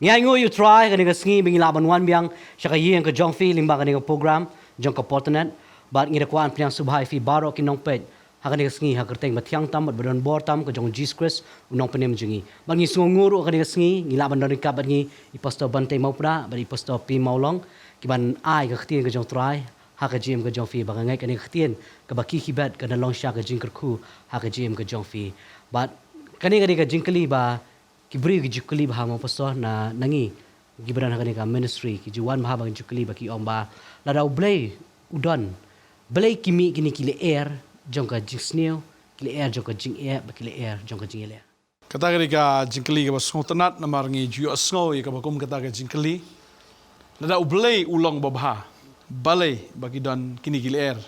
Ngai ngo you try kani ka sngi bingi laban wan biang syaka yeng ka jongfi limba kani ka program jong ka Potternet bat ngi kwan pliang subhai fi baro ki nong pet hakani ka sngi hakerteng bathyang tam bat badon bor tam ka jong Jesus Christ unong penem jungi bat ngi sunguru kani ka sngi ngi laban don ka bat ngi iposto Bantei maupra bat iposto P Mawlong ki ban ai ka ktien ka jong try haka jim ka jong fi ba ngai kani ka ktien ka baki kibat ka long sha ka jingkerku haka jim ka jong fi bat kani ka jingkeli ba ki Briew ki jukli bah mo posto na nangi gibran hakani ka ministry ki juwan bah bang jukli ba ki omba la dau blay udon blay kimi kini kile air jong ka jingsneo kile air jong ka jing air ba kile air jong ka jing air kata ka jingkeli ka Potternet na marangi ju asngo ka bakum kata ka jingkeli la dau blay ulong babha balay bagi don kini kile air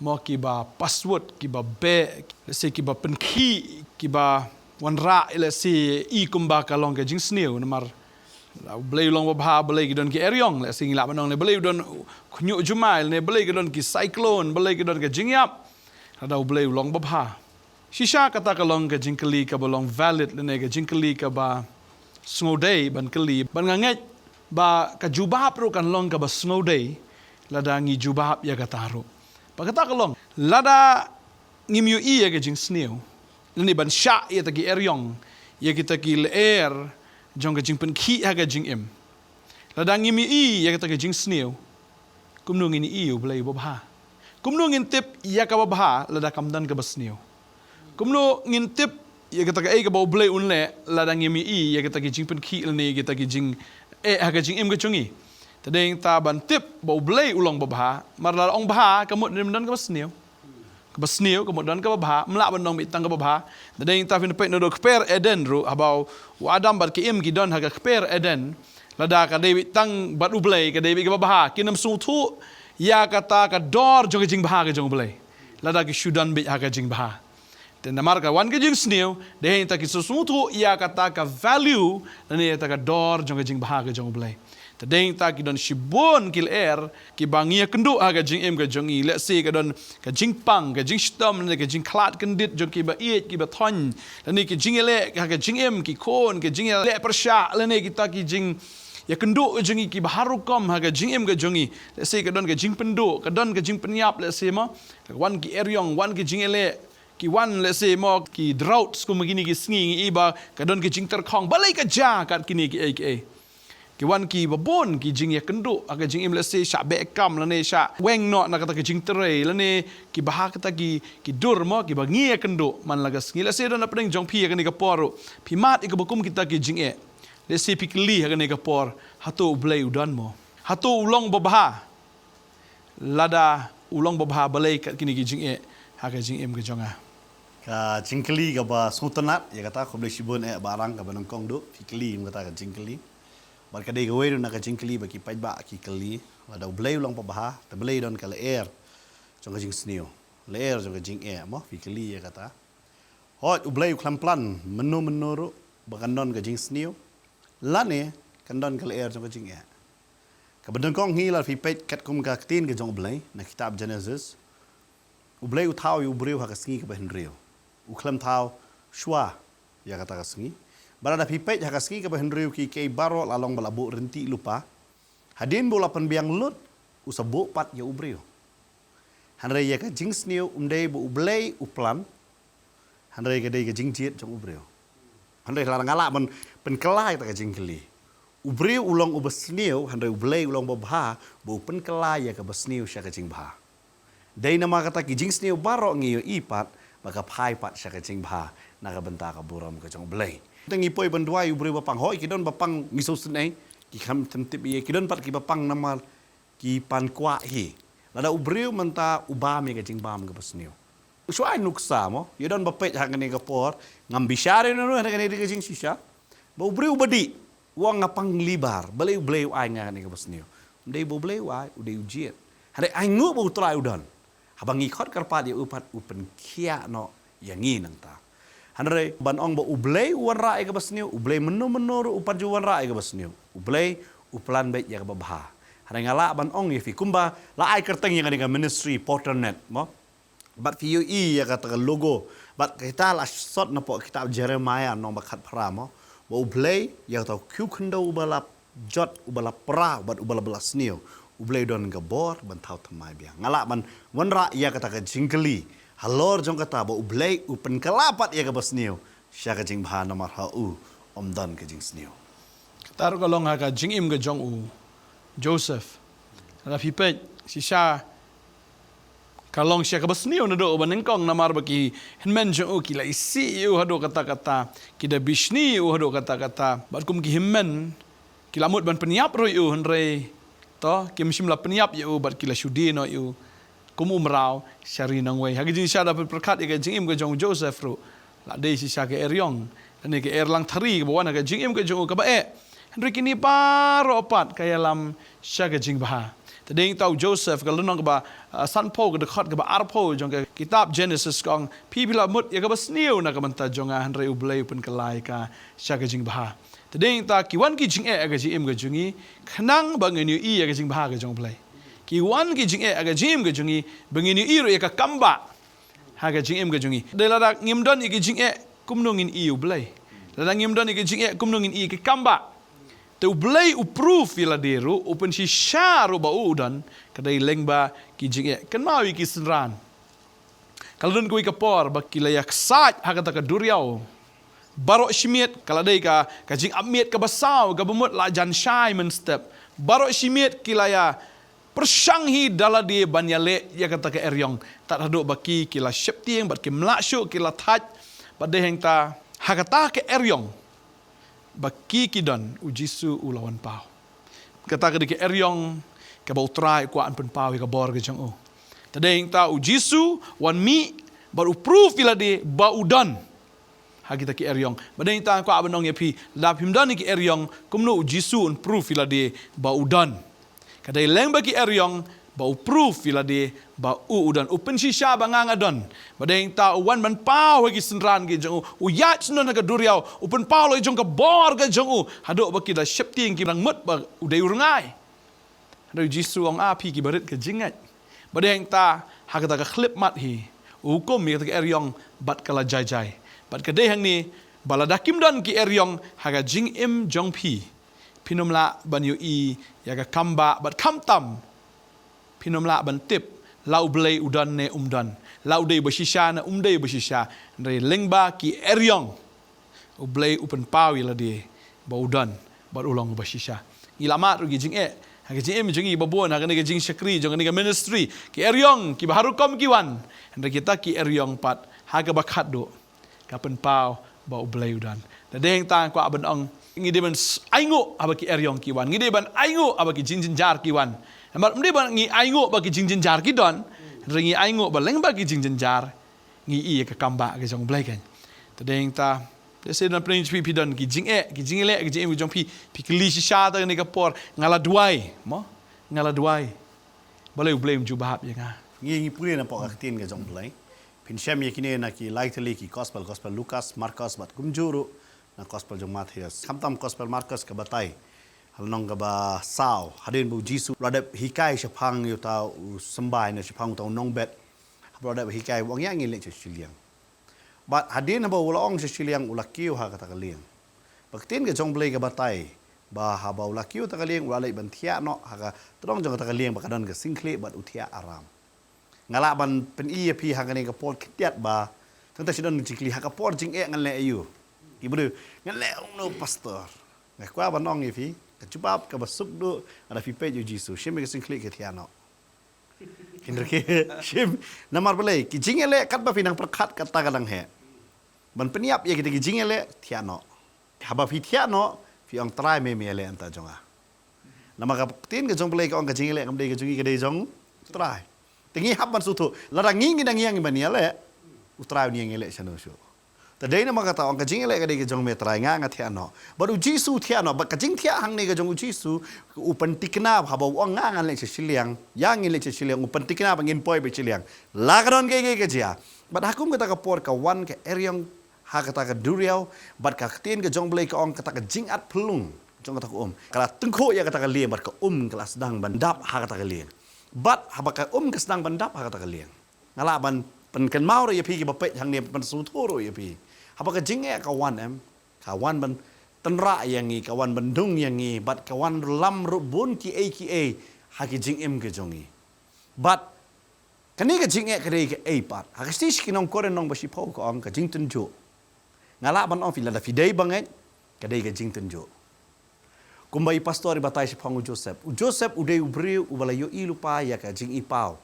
mo ki ba password ki ba be se ki ba penki ki ba wan ra ila si I kumba ka long ka jing sneu namar blay long babha blay ki don ki eriong la sing la manong ne blay don kunyu jumail ne blay ki don ki cyclone blay ki don ka jing yap ada blay long babha shisha kata ka long ka jing kali ka bolong valid le ne ka jing kali ka ba snow day ban kali ban nganget ba ka jubah pro kan long ka ba snow day lada ngi jubah ya ka taro pa kata ka long lada ngimyu I ya ka jing sneu Lani ban sya ia taki eriong ia kita ki leer jong ka jing pen ki ha ka jing im ladang ngimi I ia kita ka jing sneu kumnu ngini I blai babha kumnu ngintip ia ka babha lada kamdan ka basneu kumnu ngintip ia kita ka ai ka blai unle ladang ngimi I ia kita ki jing pen ki lani kita ki jing ha ka jing im ka chungi tadeng ta ban tip blai ulong babha mar la ong bha kamut nimdan ka basneu Kabasneu kemudian ke babha melak bandong mitang ke babha dadeng ta fin pek no kper eden ru abau wa adam bar ki im ki don ha ka kper eden lada ka dewi tang bat ublei ka dewi ke babha kinam su thu ya kata ka dor jong jing bha ka jong ublei lada ki shudan bi ha ka jing bha dan namar ka wan ka jing sneu deheng ta ki su thu ya kata ka value dan ya ta ka dor jong jing bha ka jong ublei tadeng ta ki don shibon kil air ki bangia kendu ha ka jing em ka jongi let's say ka don ka jing pang ka jing stom ne ka jing klat kendit jong ki ba iet ki ba thon ni ki jing ele ka jing em ki kon ka jing ele persha le ne kita ki jing ya kendu ka jongi ki baharukom ha ka jing em ka jongi let's say ka don ka jing pendu ka don ka jing penyap let's say mo wan ki eriong wan ki jing ele ki wan let's say mo ki droughts ko magini ki sngi iba ka don ki jing terkhong balai ka ja kat kini ki ai ki wan ki babon ki jing ya kendu aga jing im lese sha be kam la ne sha weng no na kata ki jing tere la ne ki bah kata ki dur mo ki bangi ya kendu man laga sngi lese don apeng jong pi ga ne ka por pi mat ik bakum kita ki jing e lese pi kli ga ne ka por hatu blai udan mo hatu ulong babha lada ulong babha balai kat kini ki jing e ha ka jing im ga jonga ka jingkeli ka ba Potternet ya kata ko blai shibon barang ka banong kong do pi kli im kata ka jingkeli Bar kadai gawe don nak jingkeli bagi pajba ki keli ada blai ulang pabah ta blai don kala air jong jing sneu lair jong jing air mo fi keli ya kata hot blai klam plan menu menuru bakan don ka jing sneu lane kan don kala air jong jing air ka bedon kong hi la fi pet kat kum ka tin ka jong blai na kitab Genesis blai u thau u Briew ha ka sngi ka ben Briew u klam thau shwa ya kata ka sngi Barada pipet haka ski ka Briew ki kei baro lalong balabu renti lupa. Hadin bola penbiang lut usabuk pat ya Briew. Hanrei ya ka jing sneu umdei bu ublei uplan. Hanrei ka dei ka jing jiet jong Briew. Hanrei larang ngala men penkelai ta ka jing keli. Briew ulong ubesneu hanrei ublei ulong babha bu penkelai ya ka besneu sya ka jing bha. Dei nama kata ki jing sneu baro ngiyo ipat maka pai pat sya ka jing bha na ka benta ka buram ka jong blei. Tengi poi bandua yu Briew bapang hoi kidon bapang miso senai ki kam tentip ye kidon pat ki bapang nama ki pan kwa hi lada Briew menta ubame ka jing bam ka besneu uswai nuksa mo yodon bapet ha ngane ka por ngam bishare no ha ngane ka jing shisha ba Briew badi wang ngapang libar balai blai ai ngane ka besneu ndai bo blai ai udai ujiet hare ai ngu bo trai udon habang ikot karpat ye upat upen kia no yangi nang ta Hanre ban ong ba ublei wan rai ka basniu ublei menu upan ju wan rai ka basniu ublei uplan bet ya ka babha hare ngala ban ong ye fi kumba la ai kerteng yang dengan ministry Potternet mo bat fi ya kata logo bat kita la shot na po kitab Jeremiah nong bakat pra mo ba ublay ya tahu kyu khndo ubalap jot ubalap pra bat ubalap belas neo ublay don gabor bantau thamai biang ngala ban wanra ya kata ka jingkeli halor jong kata ba ublay upen kalapat ya ka basneo sya ka jing bha nomor ha u omdan ka jing sneo Tar ko long ka jingim ka jong u Joseph la pipet si sha kalong siya kabasniyo na do banengkong namar baki hinmen jong u kila isi u hado kata-kata kida bishni u hado kata-kata bat kum ki himmen kila mut ban peniap ro u henre to kim shimla peniap u bat kila shudi no u kum umrau syari nang wei hagi jing sha da perkat ka jingim ka jong Joseph ro la dei si sha ke eriong dan ke erlang thari ba wana ka jingim ka jong u ka ba henre kini paro opat kaya lam sha ka jing bah Tading tahu Joseph kalau nong keba sanpo ke dekat keba arpo jong ke kitab Genesis kong pipila mut ya keba sniu nak kebanta jonga hanrei ublay pun kelai ka syaga jing bah. Tading ta kiwan ki jing aga jim ke jungi kenang bangen yu i aga jing bah ke jong ublay. Kiwan ki jing aga jim ke jungi bangen yu i ro ya ka kamba haga jing ke jungi. Delada ngimdon ki jing kumnongin i ublay. Delada ngimdon ki jing kumnongin i ke kamba. Te ublay uproof ila deru open si sharu ba udan kadai lengba ki jinge kan mawi ki senran kalau don kui kapor ba kilayak saj hakata ka duriau baro shimiet kalau dai ka jing amiet ka basau ka bemut la jan shai men step baro shimiet kilaya persanghi dala di banyale ya kata ka eriong tak hado baki kila sheptieng bat ki mlakshu kila thaj bade heng ta hakata ke eriong baki kidon ujisu ulawan pau kata ke eriong ke bau trai ku an pen pau ke bor ke jong o tadeng ta ujisu wan mi baru proof ila de ba udan hagita ke eriong badeng ta ku abanong yapi lap himdan ke eriong kumno ujisu un proof ila de ba udan kadai leng baki eriong ba proof ila de ba udan open shisha banganga don badeng ta wan ban pau hagi senran ge jong u yat non ga duriau open pau lo jong ka bor ga jong u hado baki da shepting ki rang mut ba udai urungai hado jisu ong api ki barit ke jingat badeng ta hagata ka clip mat hi hukum mi ka eriong bat kala jai jai bat ka de hang ni baladakim don ki eriong haga jingim jong pi pinomla ban yu i ya ka kamba bat kamtam pinomla ban tip lau blay udan ne umdan lau dei bashisha na umdei bashisha re lengba ki eriong ublay upen pau ila de ba udan ba ulong bashisha ilamat rugi jing hage jing jingi babon hage ne jing shakri jong ne ministry ki eriong ki baharukom ki wan andre kita ki eriong pat hage bakat do kapen pau ba ublay udan da deng tang kwa ban ong ngide ban aingo abaki eriong ki wan ngide ban aingo abaki jing jar ki wan Amar mde ban ngi aingo bagi jing jar ki don ringi aingo baleng bagi jing jar ngi i ka kamba ke jong blai kan tadeng ta dese na prince pi don ki jing le ki jing jong pi kli sha ta ni ka por ngala duai mo ngala duai balai blame ju bahap ya nga ngi puri na po aktin ke jong blai pin syam ye kine na ki likely ki gospel Lucas Marcos bat kumjuru na gospel jong Matthias kamtam gospel Marcos ka batai halnong ka ba sao hadin bu jisu radap hikai shapang yu tau sembai na shapang tau nongbet radap hikai wang yang ngile Shillong bat hadin ba ulong Shillong ulakiu ha kata kaliang baktin ke jong blai ka batai ba ha ba ulakiu ta kaliang ulai ban thia no ha ka trong jong ta kaliang ba kadon ka singkle bat uthia aram ngala ban pen i pi ha ka ni ka port kitiat ba tang ta sidon jingkli ha ka port jing ngale ayu ibru ngale no pastor ngakwa ba nong ifi kecubap ke basuk do ada pipe ju jisu shim ke sing klik ke tiano kindre ke shim namar belai ki jingele kat ba pinang perkat kata kadang he ban peniap ye ki jingele tiano haba pi tiano fi ong try me ele anta jonga nama ka tin ke jong belai ka ong ke jingele ngam de ke jungi ke de jong try tingi hab ban sutu larang ngi dang yang ban ele utrai ni ngele chano shu tadai na makata ong ka jingele ka de ke jong me try nga tiano baru jisu tiano ba ka jing tia hang ne ke jong jisu upan tikna haba ong nga le Shillong yang le Shillong upan tikna bangin poi be Shillong lagron ke jia bat hakum kata ka por ka wan ke eriong ha kata ka duriau bat ka tin ke jong blai ka ong kata ka jingat pelung jong kata ka kala tengko ya kata ka liang bat ka kala sedang bandap ha kata ka liang bat haba ka ka sedang bandap ha kata ka liang ngala ban pen ken mau ya pi ki bapet hang ne pan su thoro ya pi haba ka jinge ka wan ban tenra yang ni kawan bendung yang ni bat kawan lam rubun ki haki jingim ke jongi bat kani ke jing ke dei ke pat hakasti skinong koren nong basi pau ko ang ka jing tunjo ngala ban on fila da fidei banget ke dei ke jing tunjo kumbai pastor batai si pangu Joseph udei Briew ubalayo ilupa ya ka jing ipau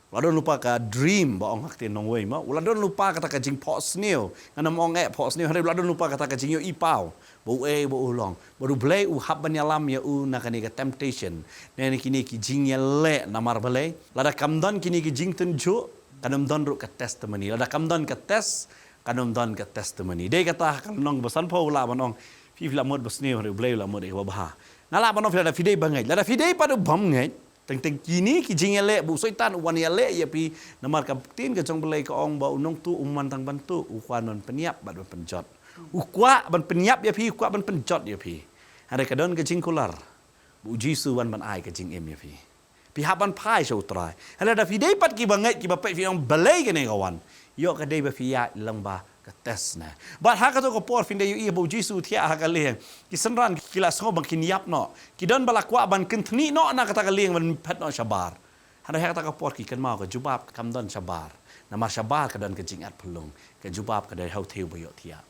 Ladon lupa ka dream ba ong hakti nong wei ma. Ladon lupa kata ka jing pot snail. Ngana mong pot snail hari ladon lupa kata ka jing yo ipau. Bo bo ulong. Baru blay hab ban yalam ya nakani ka temptation. Nene kini ki jing ya le namar balay. Lada kamdon kini ki jing tunjo kanam don ru ka testimony. Lada kamdon ka test kanam don ka testimony. Dei kata kan nong bosan pau la banong. Fi la mod bo snail hari blay la mod e baha. Ngala banong fi lada fidei bangai. Lada fidei padu bam ngai. Teng kini ki jingele bu soitan wan yale ya pi namar ka tin ka jong belai ka ong ba unong tu umman tang bantu ukwan ban penyiap ban penjot ukwa ban penyiap ya pi ukwa ban penjot ya pi ada ka don ka jingkular bu jisu wan ban ai ka jing em ya pi haban pai so trai ada da fi dei pat ki bangai ki ba pe fi ong belai ka ne kawan yo ka dei ba fi ya lang ba ka tes na bat ha ka to ko por fin dei i bu jisu thia ha ka le ki sanran ki la so bang kin yap no ki don balakwa ban kentni no na kata ka leng ban phat no shabar hada ha kata ka por ki kan mau ka jubab kam don shabar na mar shabar ka don ka jingat pulung ka jubab ka dei hau theu bo yo thia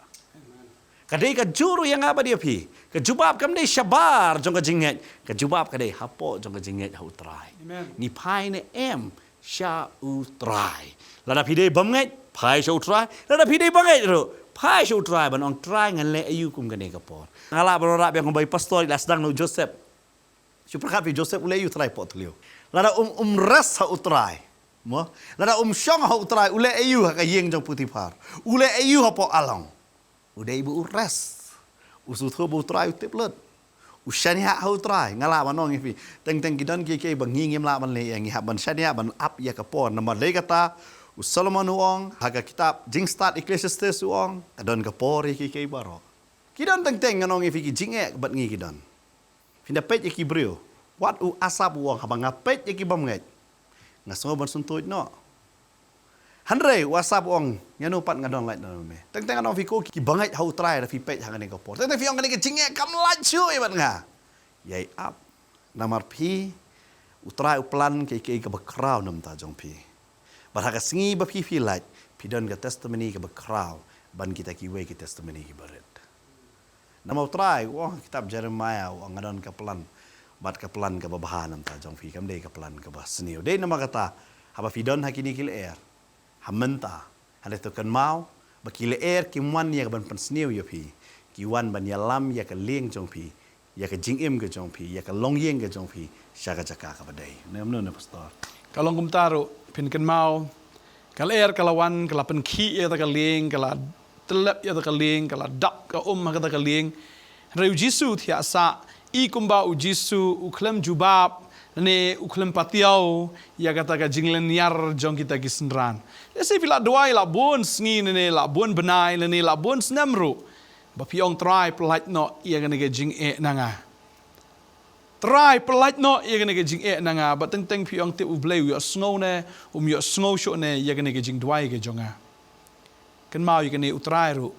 ka dei ka juru yang apa dia pi ka jubab kam dei shabar jong ka jinget ka jubab ka dei hapo jong ka jinget hau trai ni pai ne em sha u trai lada pi dei bam ngai pai sha u trai lada pi dei bangai ro pai sha u trai ban ong trai ngan le ayu kum ka ne ka por ngala barora yang kombai pastor la sedang no Joseph Supra pi Joseph ule yu trai pot liu lada res ha u trai mo lada syong ha u trai ule ayu ha ka yeng jong Putifar ule ayu ha po along udah ibu res usut ho bu trai tip lut usyani ha u trai ngala manong ifi teng gidan ki bang ngim la ban le yang ha ban syani ban up ya ka por nama le kata Solomon uong haga kitab jing start Ecclesiastes uong kadon ka por ki baro kidan teng nganong ifi ki jing bat ngi kidan finda pet ki Briew wat u asap uong habang ngapet ki bam ngai ngaso ban suntuj no Handre WhatsApp ong nyanu pat ngadon light no me. Teng ngadon fiko ki bangai hau try da fi page hang ni ko por. Teng fi ong ni ke jinge kam laju e bat nga. Yai up namar pi utrai uplan ke background nam ta jong pi. Bar ha ka singi ba fi light pi don ka testimony ke background ban kita ki we ki testimony ki baret. Nama utrai wah kitab Jeremiah ong ngadon ka plan bat ka plan ka babahan nam ta jong fi kam dei ka plan ka ba senior. Dei nama kata haba fi don hakini kil air. Hamenta hale to kan mau bakile air ki wan ya ban pensniu yo pi ki wan ban yalam ya ka leng jong pi ya ka jingim ke jong pi ya ka long yeng ke jong pi syaga jaka ka badai nem no pastor Kalau kum taru pin kan mau kal air kalawan kala pen ki ya ta ka leng kala telep ya ta ka leng kala dap ka ka ta ka leng reu jisu thia sa i kumba u jisu u klem jubab ne uklem patiau ya kata ka jinglen yar jong kita kisnran ese pila doai la bon sngi ne la bon benai ne la bon snamru ba piong try plat no ya gane ke jing e nanga try plat no ya gane ke jing e nanga ba teng piong te ubleu yo snow ne yo snow sho ne ya gane ke jing doai ke jonga kan mau ya gane utrai ru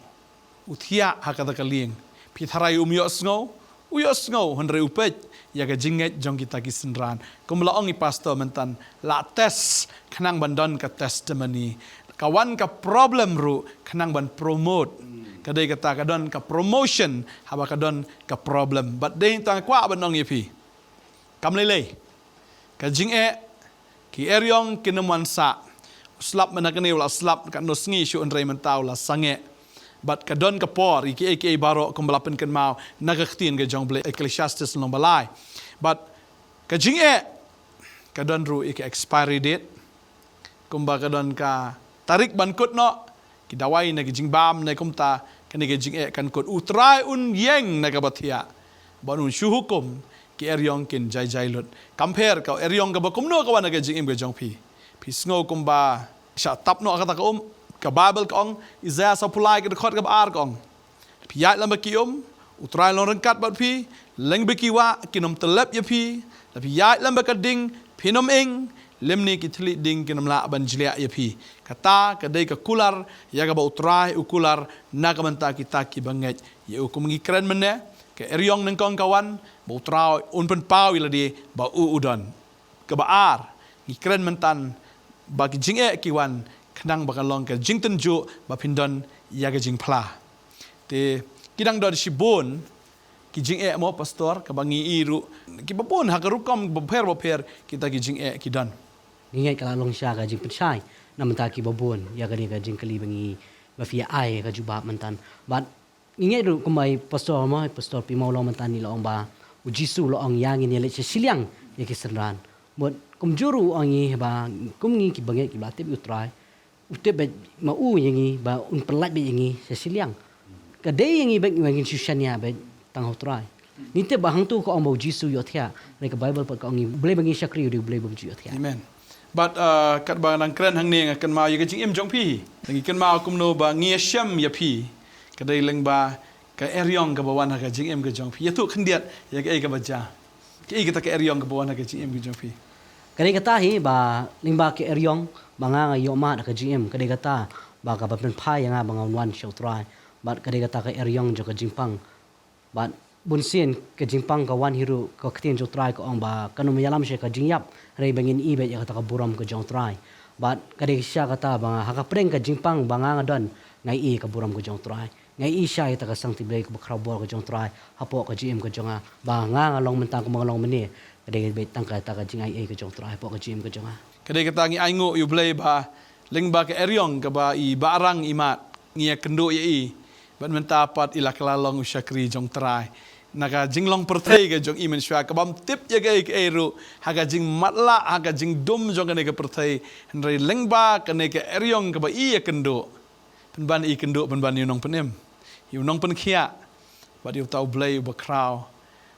uthia hakata ka ling pi tharai yo snow uyo snow henre upet ya ka jinget jong kita kisenran kumla ong pastor mentan la tes kanang bandon ka testimony kawan ka problem ru kanang ban promote kadai kata kadon ka promotion haba kadon ka problem but dei tang kwa banong yepi kamlele ka jinge ki eriong kineman sa slap manakani wala slap ka no sngi shu onrei mentau la sange but kadon ka por iki baro kumbalapen kan mau nagaktin ka jong ble Ecclesiastes long balai but ka jinge kadon ru iki expiry date kumba kadon ka tarik ban kut no kidawai na jing bam na kumta kani ka jinge kan kut utrai un yeng na ka bathia banun shu hukum ki eriong kin jai lut compare ka eriong ka bakum no ka wan ka jing im ka jong pi sngo kumba sha tap no kata ka ka Bible kong Isaiah sa pulai ke dekot ke baar kong piyat lam bakium utrai long rengkat bat pi leng bekiwa kinom telep ya pi tapi yat lam bakading pinom ing lem ni kitli ding kinamla ban jlia yapi kata kadai ka kular ya ga ba utrai ukular na ka banta kita ki banget ya ukum ngi kren mene ke eriong nang kong kawan ba utrai un pen pau ila di ba udon ke ba ar ngi kren mentan ba ki jing ki wan knang ba kalong ke jing tenju ba pindon ya ga jing pla te kidang dor shibon ki jing mo pastor ka bangi iru ki babon ha ka rukom boper kita ki jing ki dan Ingat kalau long sya ka jing pensai na mentaki babon ya ka ni ka jing kali bangi ba fia ai ka juba mentan but ingat ru kumai pastor P Mawlong mentan ni long ba ujisu lo ong yang ni le Shillong ya ki senran but kum juru ong ni ba kum ni ki bangi ki ba te utrai utte ba ma u yang ni ba un pelat ba yang ni Shillong ka dei yang ni ba ngin susania ba tang utrai ni te ba hang tu ko ong ba ujisu yo thia le ka bible pa ka ong boleh bangi syakri ru boleh bumji yo thia amen but kat ba nang kren hang ne kan ma ya jing im jong pi ngi kan ma kum no ba ngi syam ya pi ka dei leng ba ka eriong ka bawan ha ka jing im ka jong pi ya tu khendiat ya ka ka baja ki ka ta ka eriong ka bawan ha ka jing im ka jong pi kadai kata hi ba lingba ke eriong banga nga yo ma ka GM kadai kata ba ka pen pai nga banga wan show try but kadai kata ka eriong jo ka jingpang but bunsin ke jingpang ka wan hiru ka ktin jo try ko ong ba kanu mayalam she ka jingyap rei bangin ibe ya kata ka buram ka jong try but kadai sya kata banga ha ka preng ka jingpang banga nga don ngai i ka buram ka jong try ngai i sya ita ka sang tiblai ka bakrabor ka jong try hapo ka GM ka jonga ba nga long mentang ko mga long meni kadai be tang ka ta ka jingai i ka jong try hapo ka GM ka jonga kadai ka ta ngi ai ngo yu blai ba leng ba ka eriong ka ba i barang imat ngi kendo ya i ban mentapat ila kelalong usyakri jong try naga jinglong pertai ke jong imen syua ka bam tip ya ke eru haga jing matla haga jing dum jong ke pertai henry lengba ke ke eriong ke ba i kendo penban i kendo penban yu nong penem yu nong pen khia ba yu tau blai ba kraw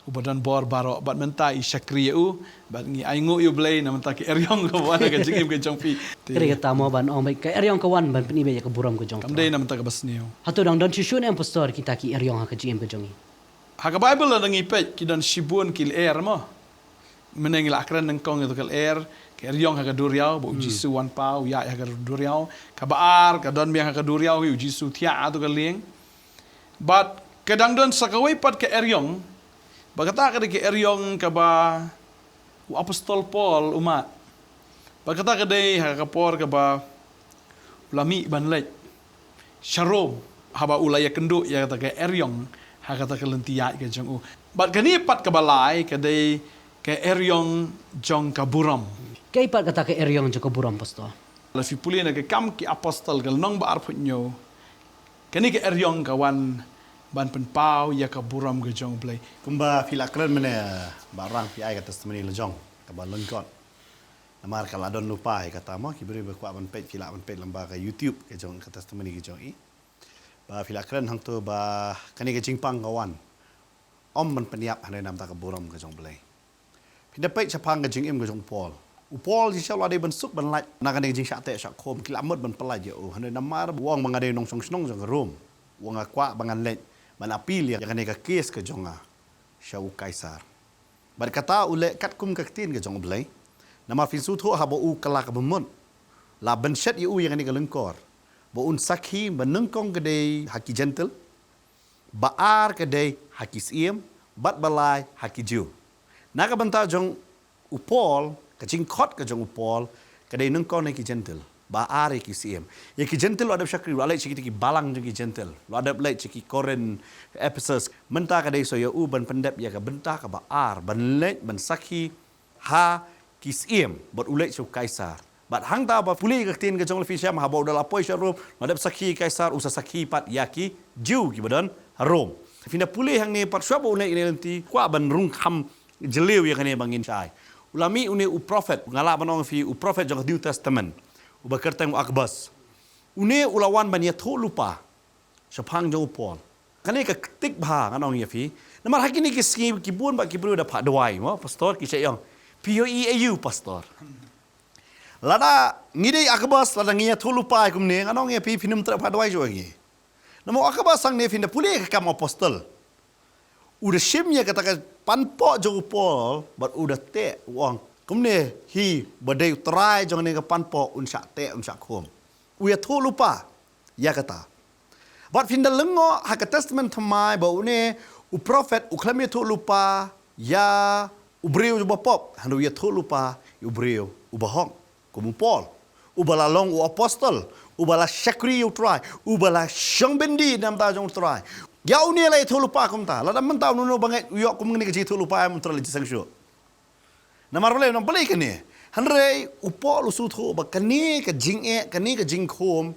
ubadan bor baro bat menta i syakri u bat ngi aingu yu blai na menta ke eriong ke wan ke jing im ke jong pi kere kata mo ban ong ke eriong ka wan ban peni be ya ka buram ka jong kamdei na menta ke basniu hatu dang don chushun em pastor kita ki eriong ha ka GM ka jongi Haka Bible la ngi pet ki dan shibun kil air mo. Meneng la akran nang kong itu kal air ke riong ha ka duriau bo jisu wan pau ya ha ka duriau ka baar ka don biang ha ka duriau yu jisu tia atu ka ling. But kadang don sakawai pat ke eriong bagata ka ke eriong ka ba apostol Paul umat. Bagata ka dei ha ka por ka ba ulami ban lek. Sharom haba ulaya kendo ya kata ke eriong hakata kelentiat ke jong u bat kani pat kabalai kadai ke eriong jong kaburam kay pat kata ke eriong jo ka buram pastor la fi pulina ke kam ki apostol gal nong ba arpunyo kani ke eriong kawan ban pen pau ya kaburam ke jong play kumba fila kren mene barang pi ai ka testimoni le jong ka ba lengkot namar kala don lupa kata mo ki beri ba ban page fila ban page lamba ka YouTube ke jong ka testimoni ke jong i ba fila kren hang tu ba kani ke jingpang kawan om man peniap hane nam ta ka buram ke jong blai pinda pai chapang ke jingim ke jong Paul ji shalwa de ban suk ban laj na kani jing syak te syak khom kilamot ban pelaj yo hane namar wong mangade nong song snong jong rom wong akwa bangan lej ban apil ya kani ka kes ke jonga shau kaisar bar kata ule kat kum ka tin ke jong blai namar fin su tho ha bo u kala ka bemon la ban shet yu yang kani ka lengkor bo un sakhi menengkong kedai haki gentle baar kedai haki siem bat balai haki jiu naga banta jong upol kacing khot ka jong upol kedai nengkong neki gentle baar ki siem ye ki gentle lo adap syakri lo alai ciki ki balang jong ki gentle lo adap lai ciki koren episodes menta kedai so ya u ban pendap ya ka benta ka baar ban let ban sakhi ha ki siem bot ulai so kaisar bat hang ta ba puli ka tin ka jong lefi syam ha bo dal apoi syarum madap sakhi kaisar usa sakhi pat yaki jiu ki badan rom finda puli hang ni pat syabo ne ini nanti kwa ban rung kham jeliu ya kane bangin sai ulami une u prophet ngala banong fi u prophet jong New Testament u bakertang akbas une ulawan ban ya tho lupa syapang jong Paul kane ka tik bha nganong ya fi namar hakini ki ski ki bun ba ki bru da pha dwai mo pastor ki sayong POEAU pastor lada ngidei akbas lada ngia thulu pai kumne anong ye pi finum tra phadwai jo ngi namo akbas sang ne fin pule ka kam apostol udah shim ye kata panpo jo Paul but udah te wong kumne hi badai try jong ne ka panpo unsha te unsha khom uya thu lupa ya kata but fin da lengo ha ka testament thamai ba une u prophet u khlami thu lupa ya u Briew ba pop hanu ya thu lupa u Briew u bahong kumu Paul u balalong u apostle u bala shakri u try u bala shangbendi nam ta jong try ya une lai thu lupa kum ta la dam ta nu bangai yo kum ngi ka thu lupa am tra li sang shu namar boleh nam boleh kene hanrei upo lu su thu ba kani ka jing e kani ka jing khom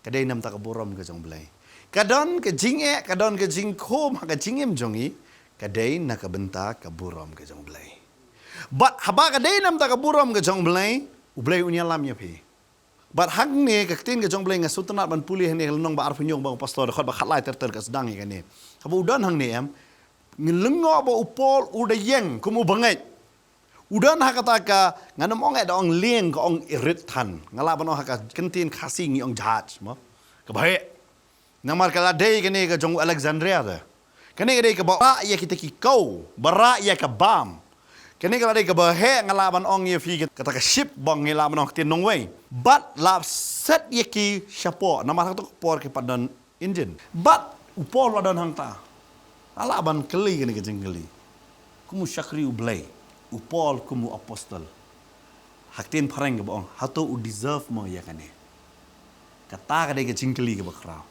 ka dei nam ta ka borom ka jong blai kadon ka jing e kadon ka jing khom ha ka jingim jongi ka dei na ka benta ka borom ka jong blai but haba ka dei nam ta ka borom ka jong blai u blai unya lam ya phi but hang ne ka tin ka jong blai nga sultanat ban pulih ne nong ba arfunyong ba pastor khot ba khatlai ter ka sedang ya ne habu dan hang ne am ngelengo ba upol u da yeng kumu bangai udan hakata ka nganam ong ada ong lieng ka ong irit than ngala bano haka kentin khasi ngi ong jaj mo ka bae namar kala dei kene ka jong Alexandria da kene dei ka ba ya kita ki kau bara ya ka bam kene kala dei ka ba he ngala ban ong ye fi kata ka ship bang ngila ban ong tin nong wei but la set ye ki shapo namar ka por ki padan engine but upol wadan hang ta ala ban keli kene ka jengeli kumu shakri ublai upol kumu apostle haktin parang ke bong hato u deserve mo ya kane kata ka de ke jingkeli ke bakrau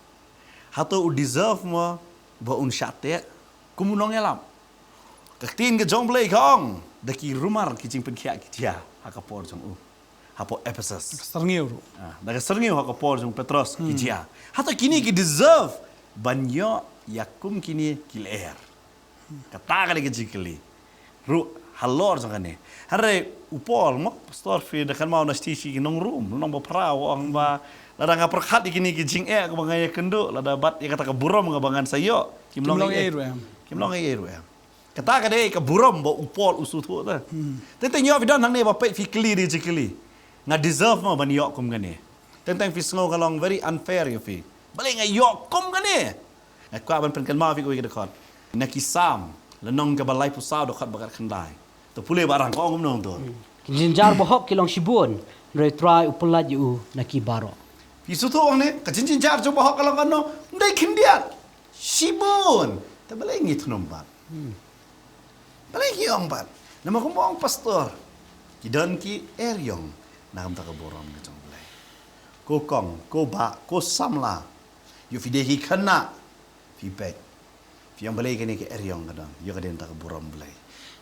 hato u deserve mo ba un shate kumu nong elam kaktin ke jong blai kong de ki rumar ki jing pen khia ki tia hakapor jong u hapo Ephesus Sarngeu. daga serngeu hakapor jong Petros ki tia hato kini ki deserve banyo yakum kini kiler kata ka de ke jingkeli ru halor jang ne hare upol mo pastor fi de kan mau na stici nong room nong ba prao ang ba lada nga perkhat ikini ki jing e ka bangaya kendo lada bat ya kata ka burom nga bangan sayo Kimlong eriong. kimlong e kata ka de ka burom ba upol usu thu ta tentang yo vidon hang ne ba pe fi kli di jikli nga deserve mo ban yo kum gane tentang fi sngo kalong very unfair yo fi balik nga yo kum gane kwa ban pen kan ma fi ko ke khot na kisam lanong ka balai pusau do khat bakat khandai to pule barang ko ngom nong to Jinjar bohok kilong sibun. Re try upelat yu naki baro. pisu to ang ne ka jin jar jo bahok kalong ano ndai khindiat sibun ta balai ngi thnom bat balai ki ong bat nama ko mong pastor ki don ki eriong nam ta ka borom ke jong balai ko kong ko ba ko samla yu fi de hi khana fi pet fi yang balai ke ne ke eriong kadang yo ka den ta ka borom balai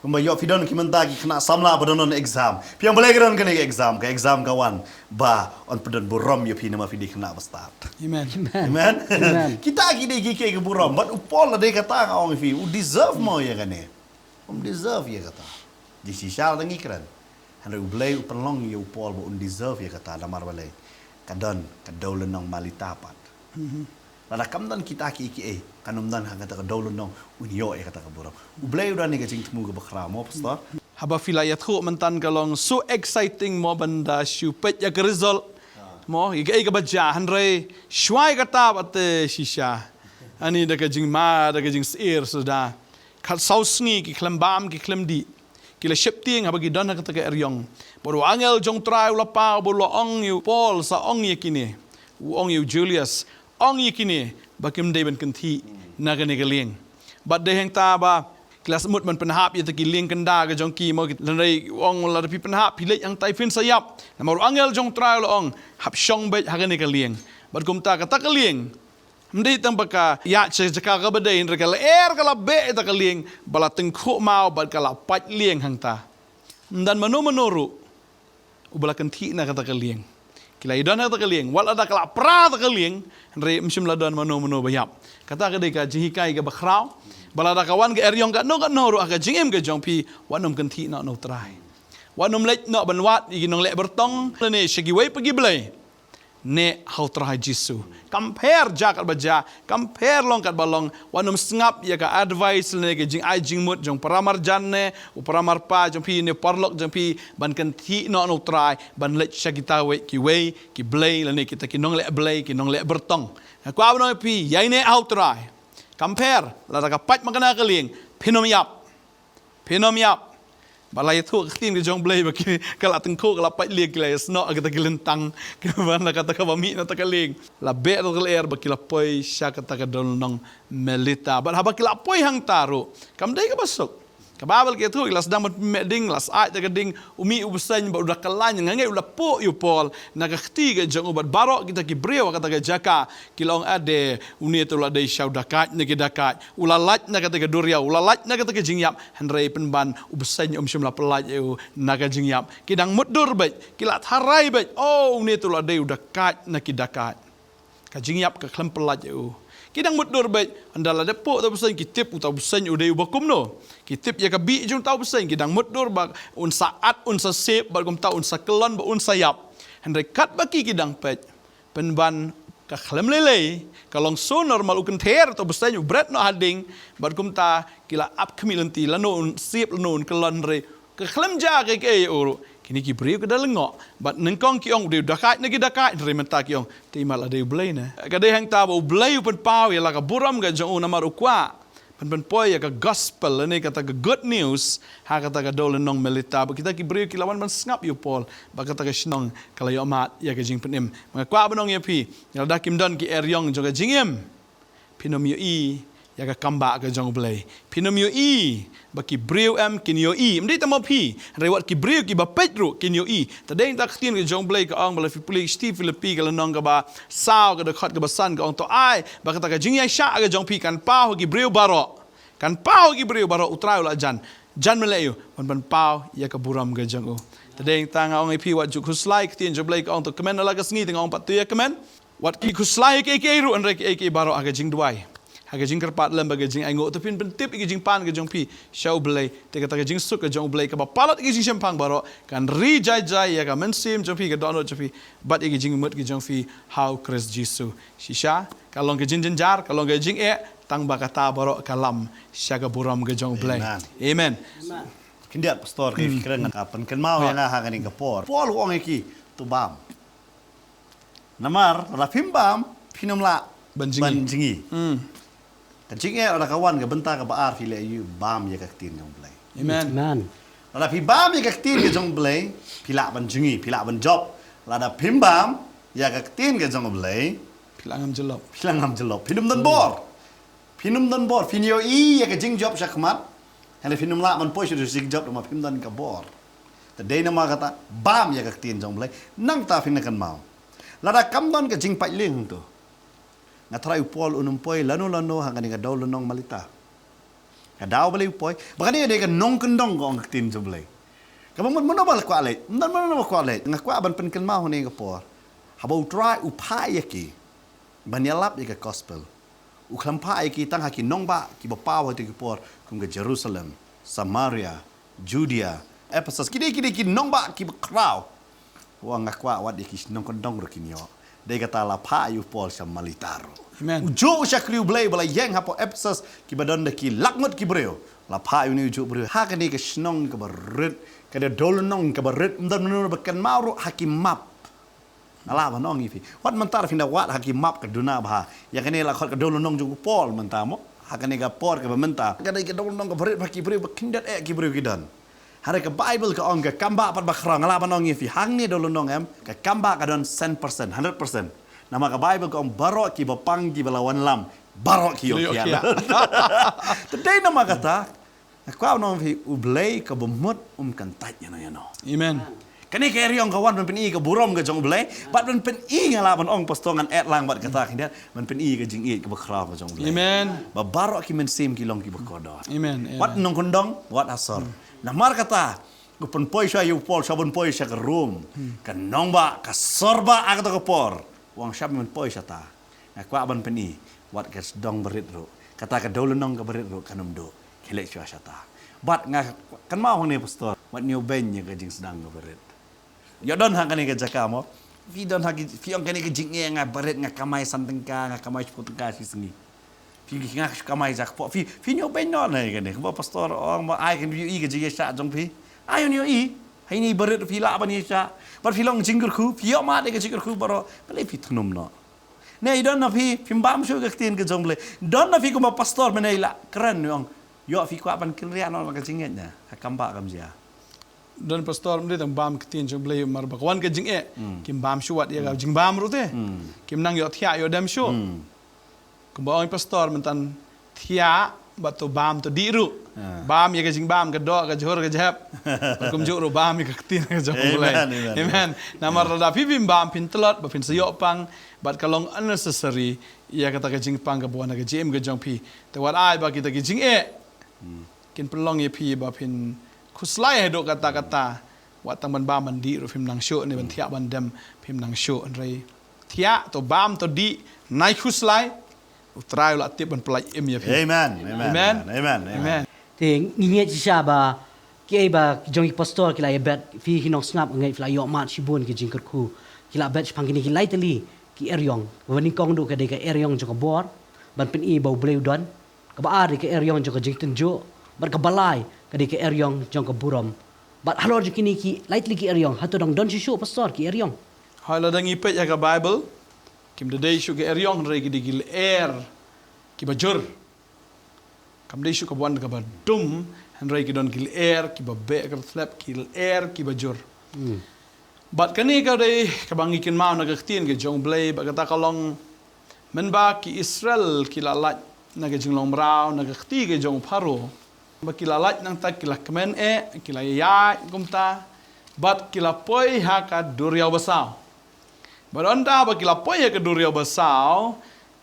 kumba yo fi don ki menta ki khana samla badonon exam fi yang balai ke don ke ne exam kawan ba on pedon borom yo fi nama fi de khana ba start Amen. amen Amen. kita ki de ki ke borom but upol la de kata ka ong fi u deserve mo ya kane deserve ya kata di sisal tangi kran hanu blay upenlong ya upol bo deserve ya kata damar balai kadon kadaulen nong malitapat lada kamdan kita ki kanumdan ha kata kadaulen nong unyo ya kata ka borom u blay udan ni ka jing temu ka bakra mo pastor Haba filayat ho mentan kalong so exciting mo banda syupet ya ke result mo iga iga baja hanre shwai kata bat shisha ani daga jing ma daga jing sir sudah khat sausngi ki klembam ki klemdi kila shepting haba ki don kata ke eriong bodo angel jong try ula pa bolo ong yu Paul sa ong yakini ong yu Julius ong yakini bakim dei ben kanthi naga ne galing bat de heng ta ba kelas mut man penhap ya taki ling kenda ke jong ki mo lanai ong la pi penhap pilek yang tai fin sayap namor angel jong try ula ong hap shong be haga ne galing bat kum ta kata galing mdei tang baka ya che jaka ka badai in rekala kala be ta galing bala tengkhu mau bat kala pat lieng hang ta dan manu menuru ubala kanthi na kata galing kila idan kata galing wal ada kala pra ta galing re msim ladan manu bayap kata ka de ka jihikai ka bakrau bala da kawan ke eriong ka no ru ka jingim ke jong pi wanom kanthi no try wanom lek no banwat iginong lek bertong ne shigi wei pergi belai ne how try jisu compare jakat baja compare long kat balong wanom sengap ya ka advice ne ke jing ai jing mut jong paramar jan ne uparamar pa jong pi ne parlok jong pi ban kanthi no try ban lek shagi tawe ki wei ki belai ne kita kinong lek belai kinong lek bertong ko abno pi yai ne how try compare la ka pat makana kaling pinom yap balai tu ketin ke jong blay bagi kalau tengkuk kalau pai liek la snok kata gelentang ke mana kata ka bami na takaling la be to ler bagi la poi sya kata ka dol nong melita ba bagi la poi hang taru kam dai ka basuk kababal ke tu ilas dang meding las ai ta ding umi ubusan ba udah kalanya ngangai ulah po yu pol na ka khti ke jong ubat barok kita ki Briew kata ka jaka kilong ade uni tu la dai syau dakat ne ke dakat ulalat na kata ka duria ulalat na kata ka jingyap handrai penban ubusan syumla pelat eu na ka jingyap kidang mudur bet kilat harai bet oh uni tu la dai udah kat na ki dakat ka jingyap ka klem pelat eu kidang mudur bet andala depo ta busan kitip uta busan udai ubakum no kitip ya ka bi jung tau busan kidang mudur bak un saat un sa sep bak kum tau un sa kelon ba un sayap handai kat baki kidang pet penban ka khlem lele kalong so normal ukun ther to busan ubret no hading bak kum ta kila ap kemilenti lano un sep lano un kelon re ka khlem ja ke uru kini ki Briew ke dalengok bat nengkong ki ong de dakat ne ki dakat re menta ki ong ti mal ade blay ne ka de hang ta bo blay pen pau ya la ka buram ga jong na maru kwa pen poi ya ka gospel ne kata ka good news ha kata ka dol nong melita ba kita ki Briew ki lawan man ngap yu pol ba kata ka shnong kala yo mat ya ka jing penim ma kwa banong ya pi ya da kim don ki eriong jo ka jingim pinom yu i ya ka kamba ka jong blay pinom yu i baki Briew kin yo i mdei tamo pi rewat ki Briew ki ba petru kin yo i tadeng tak tin ke jong blay ka ong bala fi puli sti filipi ka nong ka ba sao ka dekat ka ba san ka ong to ai ba kata ka jing ya sha ka jong pi kan pau ki Briew baro kan pau ki Briew baro utrai la jan melayu pan pau ya ka buram ka jong o tadeng tanga ong pi wat ju khuslai tin jong blay ka ong to kemen la ka sngi teng ong pat tu ya kemen wat ki khuslai ke ru an re ke baro aga jing duai haga jing kerpat lem baga jing aingo tapi pentip igi jing pan ke jong pi show blay te kata jing suk ke jong blay ka ba palat igi jing champang baro kan ri jai jai ya ka mensim jong pi ke dono jong pi bat igi jing mut ke jong pi how Christ Jesus shisha kalong ke jing jar kalong ke jing tang ba kata baro kalam syaga buram ke jong blay amen kindia pastor ke fikiran kapan kan mau yang ha kan ke por wong iki tu bam namar la pimbam pinamla banjingi Kencing ada kawan ke bentar ke baar file you bam ya kaktin jong blay. Amen. Lada pi bam ya kaktin ke jong blay, pila ban jungi, pila ban job. Lada pimbam ya kaktin ke jong blay, pila ngam jelop. Pinum dan bor. Finio i ya ke jing job syakmat. Hele finum la man poi sudah jing job ma pim dan ke bor. Tadai nama kata bam ya kaktin jong blay, nang ta finakan mau. Lada kam don ke jing pai ling tu. Ngatrai upol unumpoi lano hangani ka daw lunong malita. Ka daw balay upoi. Baka niya ka nong kendong ko ang tin jublay. Kapag mo na ba kwa alay? Mo na ba kwa alay? Nga kwa ban penken maho ni ka por. Habaw try upaya ki. Banyalap ya ka gospel. Uklampa ki tang haki nong ba ki bapawa ti ka por kung ka Jerusalem, Samaria, Judea, Ephesus. Kini nong ba ki bakraw. Wa nga kwa wat ki nong kendong ro kinyo. Dia kata la pa yu pol sa malitaro. Amen. Ujo sa kriu blay bala yang hapo Ephesus ki badon de ki lakmut ki Briew. La pa yu ni ujo Briew. Ha kan ke snong ke barit ke de dolonong ke barit ndan menur bekan mauro hakim map. Ala ba nong ifi. Wat mentar finda wat hakim map ke duna ba. Ya kan la khot ke dolonong ju pol mentamo. Ha kan ke por ke menta. Kan ke dolonong ke barit hakim Briew bekindat ki Briew kidan. Hari ke Bible ke ong ke kamba pat bakrang ala banong ifi hang ni dolonong em ke kamba ka don 100%. Nama ke Bible ke ong barok ki bapang ki belawan lam barok ki yo kia. Tadai nama kata aku nong ifi ublay ke bemut kantat nya no. Amen. Kani ke eriong kawan pen i ke burom ke jong blay pat pen i ngala ban ong postongan lang bat kata kinda pen i ke jing i ke bakrang ke jong blay. Amen. Ba barok ki men sim ki long ki bakodo. Amen. Wat nong kondong wat asor. Namar kata, kupon poi siya yung pol, sabon poi siya ke room, kanong ba, kasorba agad ke por, wang siya men poi siya ta, ngakwa ban peni, wat kes dong berit ro, kata ke dolo nong ke berit ro kanum do, kelek siya ta, bat ngak kan mau ni pastor, wat new benye ke jing sedang ke berit, yodon hang kani ke jakamo, fi don hagi fi ong kani ke jing ngak berit ngak kamai santengka, ngak kamai seputengka si sengi. Fi ngak kamai jak po fi nyo ben no na gani ko pastor ong ma ai kan yu i ke jige sha jong fi ai nyo i hai ni berit fi la ban ni sha par fi long jinggur khu fi ma de ke jinggur khu baro pale fi thnum no ne I don na fi mbam shu ke tin ke jong ble don na fi ko pastor menai la keren yong yo fi ko ban kin ria no ka jinget na ka kamba kam sia dan pastor mde tang bam ktin jong blay mar bakwan ka jing kim bam shuat ya ga jing bam ru te kim nang yo thia yo dam shu kum ba oi pastor mentan thia ba to bam to di ru bam ya ga jing bam ga do ga jhor ga jap kum ju ru bam ya ka ktin ga jong blay amen namar da pi bim bam pin tlot ba pin sayo pang bat kalong unnecessary ya kata ka jing pang ga bon ga jem ga jong pi te wat ai ba kita ga jing kin pelong ye pi ba pin kuslai he do kata-kata wat tang ban ba mandi ro phim nang sho ni ban thia ban dem phim nang sho rei thia to bam to di nai kuslai utrai la tip ban plai em ye phi Amen. Amen. Amen. amen Thì nghe chỉ sa bà cái bà trong cái pastor cái lại bet phi khi nó snap ngay phải yo mat si buồn cái jingkat khu cái lại bet pang cái lại tali cái eriongวันนี้กองดูcái cái eriong trong cái bor ban pen i bau Briew don cái ba ari cái eriong trong cái jingten jo ban cái balai cái eriong trong cái buram ban halor je kini ki lightly cái eriong hatu dong don si show pastor cái eriong hai la dang ipet ya ka bible kim de dei shu ge eriong rei gi digil ki bajur kam dei shu ka wan ka ba dum han rei gi don gil ki ba be ka slap gil ki bajur bat kani ka dei ka bangi kin ma na ga tien ge jong blay ba ka ta ka long men ba ki Israel ki la la na ge jing long brau na ga ti ge jong pharo ba ki la la nang ta ki la kmen ki la ya kum ta bat ki la poi ha ka duriau basau bat onda ba ki la poi ha ka duriau basau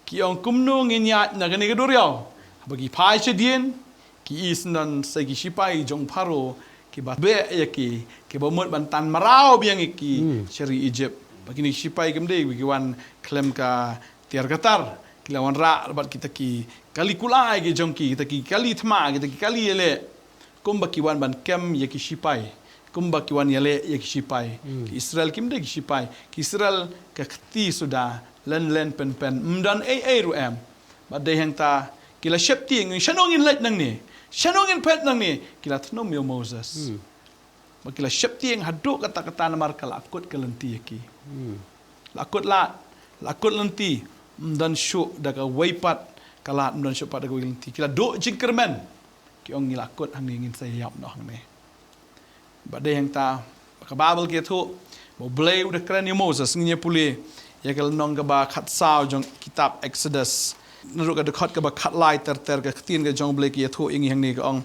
ki ong kum nu ngin ya na ga ni ga duriau ba ki pai che dien ki is nan se ki sipai jong pharo ki ba be ya ki ba mut ban tan marau biang ki sheri Egypt ba ki ni sipai kem de ki wan klem ka tiar katar ki lawan ra bat kita ki kali kulai ki jong ki kita ki kali thma kita ki kali ele kum ba ki wan ban kem ya ki sipai kum ba ki wan yale ya ki sipai ki Israel kim de ki sipai ki Israel ka khti sudah len pen mdan ai ru em ba de hang ta kila shep ting shanong in let nang ni shanong in pet nang ni kila thnom yo Moses ba kila shep ting hadu kata-kata namar kala akut kalenti ki lakut lenti mdan shu daga waipat kala mdan shu pada lenti kila do jingkermen ki ong ngilakut hang ni ngin sayap no hang ne ba de hang ta ka babel ki thu bo Briew de kran yo Moses ngi puli ya kal nong ka ba khat sao jong kitab Exodus naru ka de khat ka ba khat lai ter ka tin ka jong Briew ki thu ingi hang ni ka ong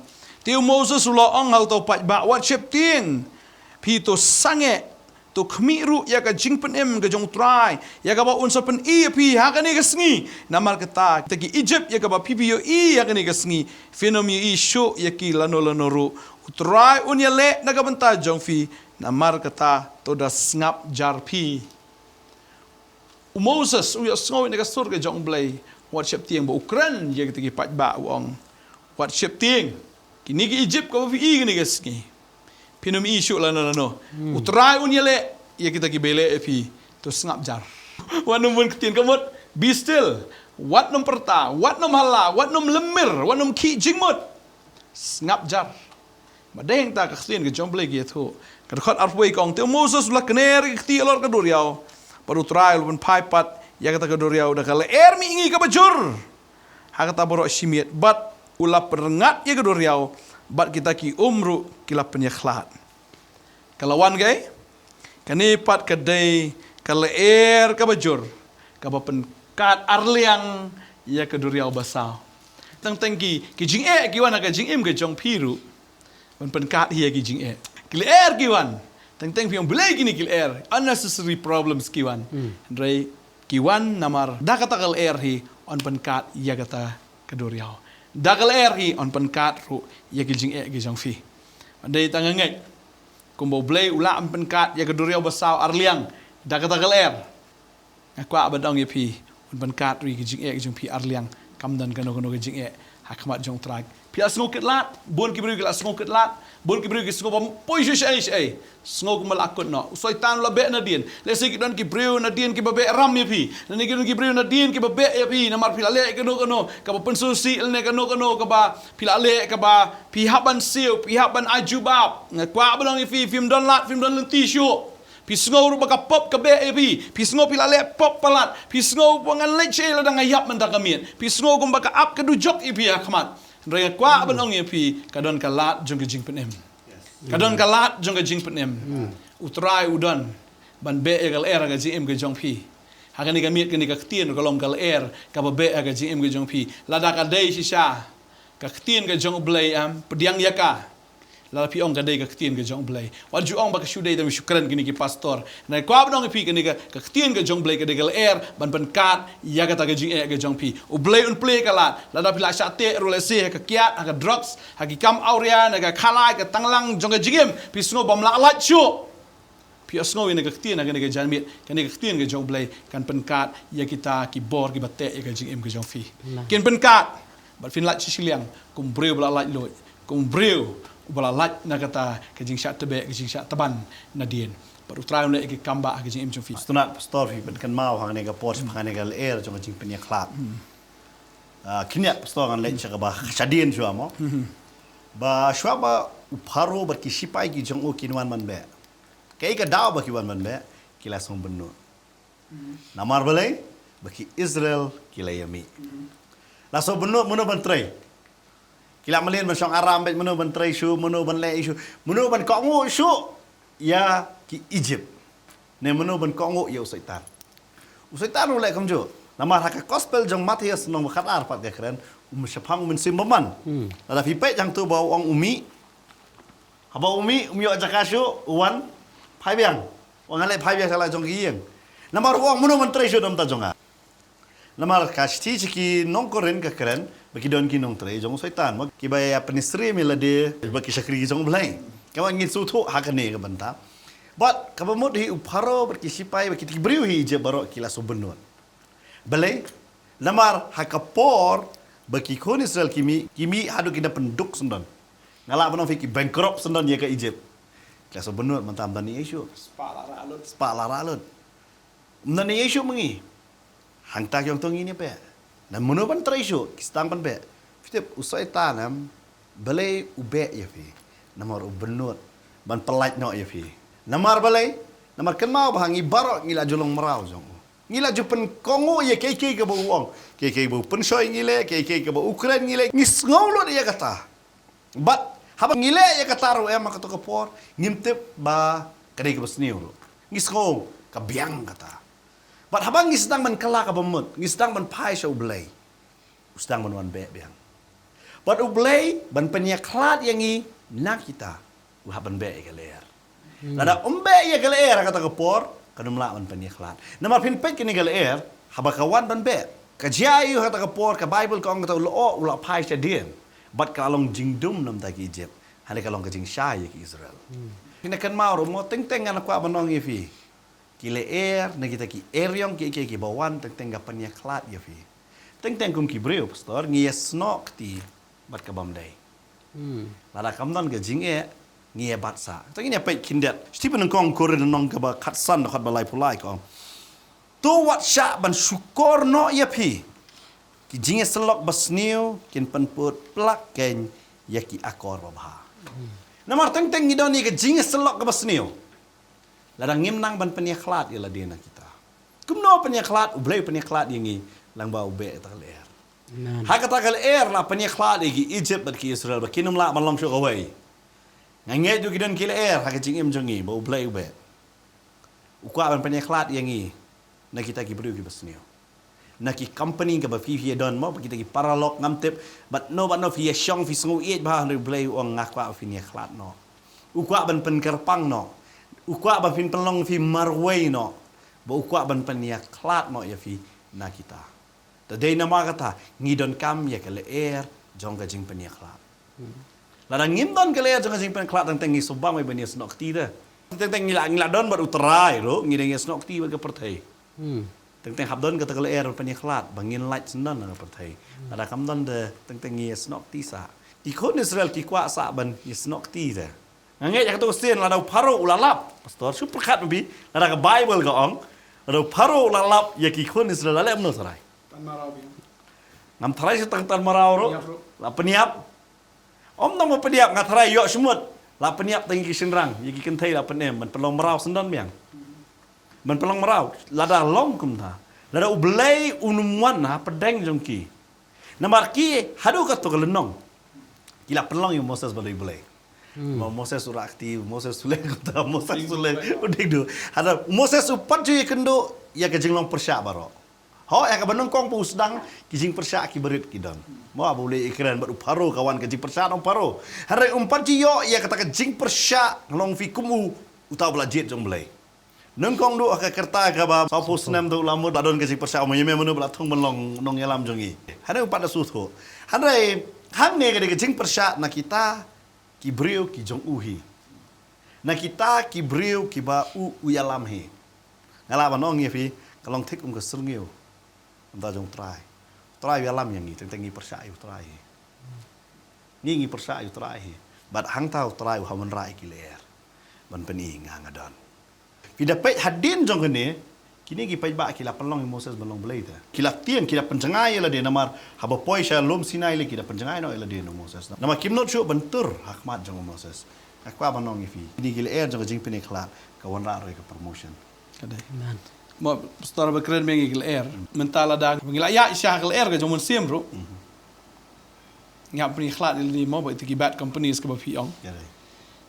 tiu Moses lo ong hau to pat ba wat shep ting pi to sange to khmi ru ya ka jing pen em ka jong try ya ka ba unsa pen i pi ha ka ni ka sngi namar ka ta ki Egypt ya ka ba ppo i ya ka ni ka sngi phenomi i sho ya ki lano ru utrai un ya le na ka banta jong fi namar ka ta to da ngap jar pi Moses u ya sngo ni ka sur ka jong Briew wat shep tieng ba Ukran ya ka ki pat ba ong wat shep tieng kini ki Egypt ka fi i ni ka sngi pinum isu lano utrai un yele ya kita ki bele epi to ngap jar wanum mun ketin kamut be still wat nom perta wat nom hala wat nom lemir wat nom ki jingmut ngap jar madeng ta ka khin ke jom Briew ge tho ka khot arway kong te Moses la kner ki lor ka duriau paru trai un pai pat ya kata ka duriau da kala mi ingi ka bajur ha kata boro shimiet bat ula perengat ya ka duriau bat kita ki umru kila penyakhlat kalawan gay kani pat kadai kala ka bajur ka ba penkat arliang ya ka duriau basau tang ki jing ki wan ka jing im ka jong piru ban penkat hiya ki jing kila ki wan tang piong belai gini kila unnecessary problems ki wan ndrai ki wan namar da kata kal hi on penkat ya kata ka duriau dakal hi on penkat ru ya ki jing fi andai tangangai kumbo Briew ula on penkat ya ka duriau basau arliang dakal ngakwa badong ye pi on penkat ri ki jing pi arliang kamdan kano ki jing hakmat jong trak pi asngo ketlat bon ki Briew ki asngo ketlat bon ki Briew ki sngo poi ai sngo kumal akut no usoi tan la be na dien lesi ki don ki Briew na dien ki babe ram ye pi ni ki Briew na dien ki babe ye pi namar pi le kano ka ba pensusi ne kano ka ba pi le ka ba pi haban siu pi haban ajubab ngakwa belong fi film don lenti shu pi sngo ru ba ka pop ka be ye pi sngo pi le pop palat pi sngo wangan leche la dang ayap man kamien pi sngo kum ba ka ap ka du jok ye pi akmat Raya kwa banong ye pi kadon kalat jong jing penem. Kadon kalat jong ka jing penem. Utrai udon ban be egal era ka jing ka jong pi. Hakani ka mit kani ka tien ka lom kal er ka ba be ka jing ka jong pi. Lada ka dei sisa ka tien ka jong blai am pediang yaka. Lala pi ong ka dei ka tien ka jong blai. Wa ju ong ba ka shudai dam syukran kini ki pastor. Na kwa ba pi kani ka tien ka jong blai ka degal er ban ban kat ya ka ta ka jing ka jong pi. U blai un play ka lat. Lada pi la sate rule se ka kiat ka drugs ha ki kam auria na ka khalai ka tanglang jong ka jingim pi sngo bam la lat chu. Pi sngo ina ka tien ka ni ka janmit kani ka tien ka jong blai kan pan kat ya kita ki bor ki bate ka jingim ka jong pi. Kin pan kat ban fin lat Shillong kum Briew bla lat lo. Kum Briew bala lat na kata kajing syak tebe kajing syak taban na dien baru try le ke kamba kajing im chung fi Stuna pastor fi kan mau hang nega port hang nega air jong jing penia klat. Kinya pastor kan le chaka ba chadien jua mo. Ba shwa ba uparo ba ki sipai ki jong o kinwan man be. Kai ka daw ba ki wan man be kila song benu. Namar balai ba ki Israel kila yami. La so benu mono bantrai. Kila malin masang aram bet menu ban trai shu menu ban le shu menu ban kongo shu ya ki Egypt ne menu ban kongo ya usaitan ule kam jo nama haka gospel jong Matius nong khatar pat ga keren syapang men simbaman la fi pe jang tu bau ong umi haba umi yo ajaka shu wan phai biang ong ale phai biang sala jong gieng nama ong menu ban trai shu dom ta jonga nama ka sti ki Nongkhryiem ga keren bagi don ki Nongkhryiem jong setan mak ki baya penisri melade bagi syakri jong belai kawan ngin sutu hakane ka banta but kabamut hi uparo bagi sipai bagi ti Briew hi je baro kila subenut belai lamar hakapor bagi kon Israel kimi hadu kita penduk sendon ngala bano fi ki bankrupt sendon ya ke Egypt kila subenut mantam dan Yesu spa la ralut nan Yesu mengi hangta yang tong ini pe na mono ban treisho kistang ban be fitep usai tanam balai ube ya fi namar ubenut ban pelat no ya fi namar balai namar kan mau bahangi barok ngila jolong merau jong ngila jupen kongo ya keke ke bau keke bau pensoi ngile keke ke bau Ukraine ngile ngis ngolo ya kata bat haba ngile ya kata ro em ka to kapor ngimtep ba kadai ke besniu ngis ngong ka biang kata But habang ngisdang man kala ka bamut, ngisdang man pai sa ublay. Usdang man wan be biang. But ublay ban panyaklat yang i nakita uhaban be galer. Lada umbe ya galer kata kapor kanumla man panyaklat. Nama pinpet kini galer habakawan ban be. Kajiayu kata kapor ka Bible ka ong kata ulo ula pai sa dien. But kalong jingdum nam ta ki Egypt. Hane kalong ka jing syai ki Israel. Hinakan mau mo teng-teng anak kwa banong ifi. Kile na kita ki eriong ki bawan teng gapan klat ya fi teng kum ki Briew pastor ngia snok ti bat ka bamdai lada kamdan ga jinge ngia batsa teng ni pe kindat Stephen kong korin nong ka ba khatsan khat balai pulai kong to wat sha ban syukor no ya fi ki jinge selok basniu kin penput plak ken ya ki akor babha namar teng ngidon ni ka jinge selok ka basniu Ladang ngimnang ban panyaklat ila dina kita. Kumno panyaklat ublay panyaklat yangi lang ba ube takler. Hakata kaler la panyaklat igi Egypt bat ki Israel ba kinum la malam syo kawai. Ngange du gidan kiler haka jingim jongi ba ublay ube. Ukwa ban panyaklat yangi na kita ki Briew ki basnio. Na ki company ka ba fi don mo kita ki paralok ngamtep but no fi Shillong fi sngu it ba na ublay ong ngakwa fi nyaklat no. Ukwa ban penkerpang no. Ukwa ban fin pelong fi marway no. Ba ukwa ban pania klat no ya fi na kita. Tadai nama kata ngidon kam ya kale jong ka jing pania klat. Ladang ngimdon kale jong ka jing pania klat teng subang mai bania snok ti da. Teng ngila don bar uterai ro ngideng snok ti ba ka pertai. Teng habdon kata kale pania klat bangin light sendan na pertai. Ada kamdon de teng snok ti sa. Ikon Israel ki kwa sa ban snok ti da. Ngange jak tu sin ladau paro ulalap pastor super khat bi lada ka Bible ka ong ladau paro ulalap ya ki khon Israel la amno sarai tan marau bi ngam tharai tan marau ro la peniap om nang mo peniap nga tharai yo semut la peniap teng ki sinrang ya ki kentai la penem man pelong marau sendan miang man pelong marau lada long kum tha lada ublai unumwan ha pedeng jongki namar ki hadu ka to lenong kila pelong yo Moses balai Moses ura aktif, Moses suleh kota, Moses suleh udik do. Hada Moses upat je kendo ya ke jinglong persyak baro. Ho ya ke benongkong pu sedang kijing persyak ki berit kidon. Mo boleh ikran ber uparo kawan ke jing persyak nong paro. Hada umpat je yo ya kata ke jing persyak long fi kumu utau belajet jong belai. Nongkong do ka kerta ka ba sapo senam tu lamut badon ke jing persyak mo yeme menu bela thong melong nong yalam jongi. Hada upat da sutho. Hada hang ne ke jing persyak na kita ki Briew ki jong uhi. Na kita ki Briew ki ba uyalam he. Ngala ba nong ye fi kalong thik ke serngeu. Anta jong try. Try uyalam yang ni teng persya yu try. Ni persya yu try. Bat hang tau try ha man rai ki ler. Ban peni ngadon. Fi dapat hadin jong kene kini gi pai ba kila pelong Moses belong belai ta. Kila tien kila penjengai la de namar haba poi sha lom sinai le kila penjengai no la de no Moses. Nama kim not shu bentur hakmat jong Moses. Akwa banong ifi. Kini gila air jong jing pini khala ka wan ra ka promotion. Kadai. Mo star ba kren mengi gila air. Mentala da ngila ya isha gila air ka jong mon siem bro. Ngap pini khala ni mo ba tiki bad companies ka ba piong. Kadai.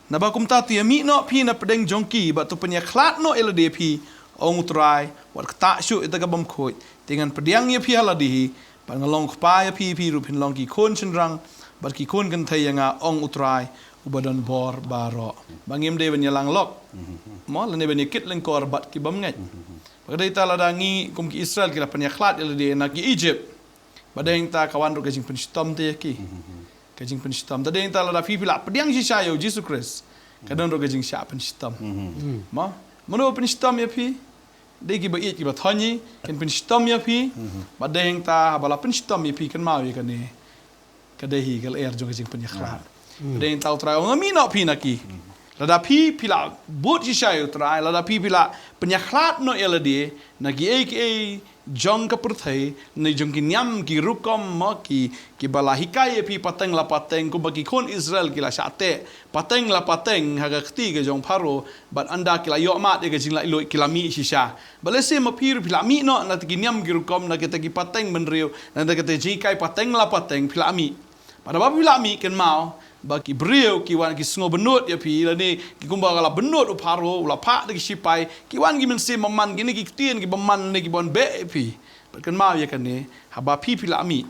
Na ba kum ta ti mi no pi na pedeng jongki ba tu penya khala no ela de pi ong utrai wat kata syu ita gabam khoi dengan pediang ye pi hala di pan ngalong khpa ye pi ru pin long ki khon chenrang bat ki khon kan thai nga ong utrai ubadon bor baro bangim de ben yalang lok mo la ne ben kit len kor bat ki bam ngai bagdai ta la dangi kum ki Israel ki la penya khlat ele de na ki Egypt badeng ta kawan ro gajing pen stom te ki gajing pen stom ta deng ta la pi pi la pediang si sayo Jesus Christ kadon ro gajing sha pen stom mo mano pen stom ye pi degi ba it ki ba thani ken pen stom ya pi ba deng ta bala pen stom ya pi kan mau ye kan ne kadehi gal air jong jing pen khla deng ta utrai ong mi no pi na ki lada pi pila bot ji shay utrai lada pi pila pen khlat no elade na gi e jong ka perthai ne jong ki nyam ki rukom mo ki bala hikai pi pateng la pateng ko bagi kon Israel ki la shate pateng la pateng haga khti ge jong pharo bat anda ki la yo ma de ge jing la ilo ki la mi shisha bale se ma pir pila mi no na ki nyam ki rukom na ke ki pateng benrio na de ke ji kai pateng la pateng pila mi pada ba pila mi ken mau ba ki Briew ki wan ki sngo benut ya pi la ni ki kumba la benut u pharo la pha de ki sipai ki wan gi men se maman gi ni ki tien ki baman ni ki bon be pi kan mau ya kan ni haba pi pila mi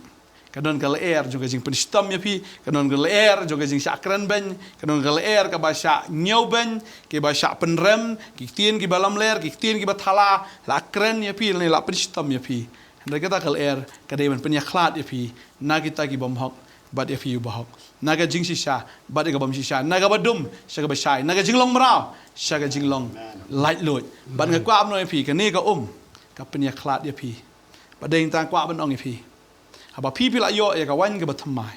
kadon gal air juga jing pen stom ya pi kadon gal air juga jing sakran ben kadon gal air ka ba sha nyau ben ki ba sha pen rem ki tien ki balam ler ki tien ki ba thala la kren ya pi ni la pen stom ya pi nda kata gal air ka de men pen ya khlat ya pi na kita ki bom hok bat ya pi u bahok naga jing shisha bat ga bam shisha naga badum shaga ba shai naga jing long mrao shaga jing long light load bat ga kwa no ya pi ka ni ka ka pen ya khlat ya pi ba deng tang kwa ban ong ya pi haba pi pi la yo ya ka wan ga ba thamai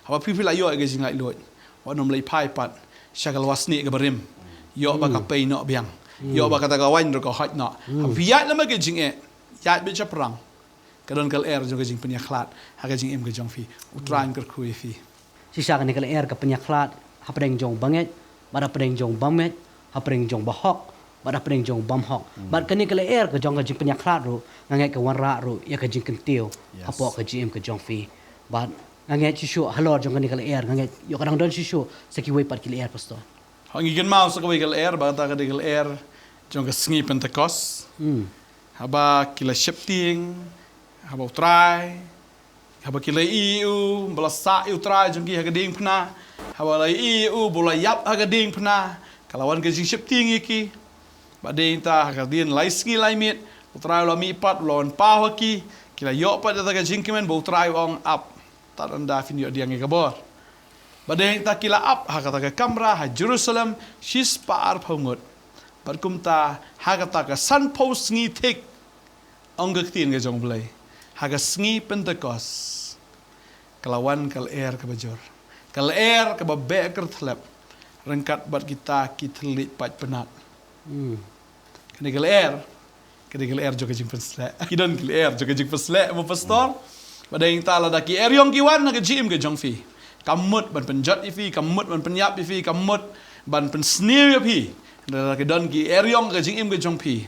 haba pi pi la yo ga jing light load wa nom lei pai pat shaga wasni ga barim yo ba ka pe no biang yo ba ka ta ga wan ro ka hot no pi ya la ma ga jing e ya bi cha prang kadon kal air jo ga jing pen ya khlat ha ga jing em ga jong fi utran kar khu fi Sisa kan nikal air ka penyaklat hapdeng jong banget bada pedeng jong bamet hapdeng jong bahok bada pedeng jong bamhok bad kan nikal air ka jong ka jing penyaklat ro ngangai ka wanra ro ya ka jing kentiu hapo ka jim ka jong fi bad ngangai chisu halor jong kan nikal air ngangai yo kadang don chisu saki wei pat kil air pastor hangi gen mau sa ka wei kal air ba ta ka de kal air jong ka sngi pentecost haba kila shifting haba utrai haba kila iu belasa utrai jong ki hagading pna haba lai iu bola yap hagading pna kalawan ka jing shifting iki ba de ta hagadin lai sngi lai mit utrai lo mi pat lon pa ki kila yo pa ta ka jing kemen bo utrai ong up ta anda fin yo diang ka bor ba de ta kila up hakata ka kamra ha Jerusalem shis par phongot bar kumta hakata ka san post ngi thik ong ga tin ga jong blai haga sngi pentecost kalawan kal air ka bajor kal air ka ba beker thlap rengkat bat kita ki thlit pat penat kene kal air jo ka jing pensle kidon kal air jo ka jing pensle mo pastor badeng tala da ki eriong ki wan ga jim ga jong fi kamut ban penjat ifi kamut ban penyap ifi kamut ban pen snir fi da ka don ki eriong ga jing im ga jong fi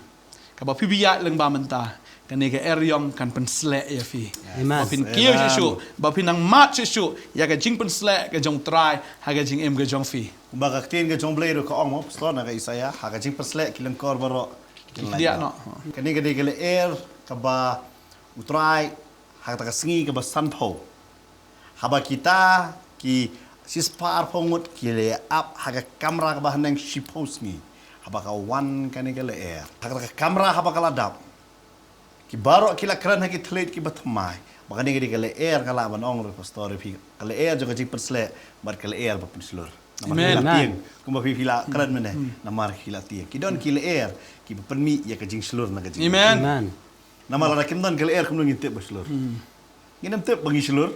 ka ba pi biya leng ba menta kan ni ke eriong kan penslek ya fi. Amen. Bapin kieu sisu, bapin nang mat sisu, ya ke jing penslek ke jong try, ha ke jing em ke jong fi. Kumbaga tin ke jong blay ro ka ong mo pastor na ka Isaya ha ka jing perslek kilang kor baro. Dia no. Kani ke le air ka ba utrai ha ka sngi ka ba sanpo. Haba kita ki sispar pongut ki le up ha ka kamera ka ba nang shipos ni. Haba ka one kani ke le air. Ha ka kamera haba ka ladap. Ki baro kila kran ha ki thleit ki bathmai. Maka ni ke le air kala ban ong ro pastor pi. Kale air jo ka jing perslek bar kale air ba penslur. Amen. Tiang, kumba pila keren mana, namar kila tiang. Kidon kila air, ki penmi ya kajing selur na kajing. Amen. Amen. Nama lara kimdon kila air kumdon ngintip berselur. Nginam tip bagi selur,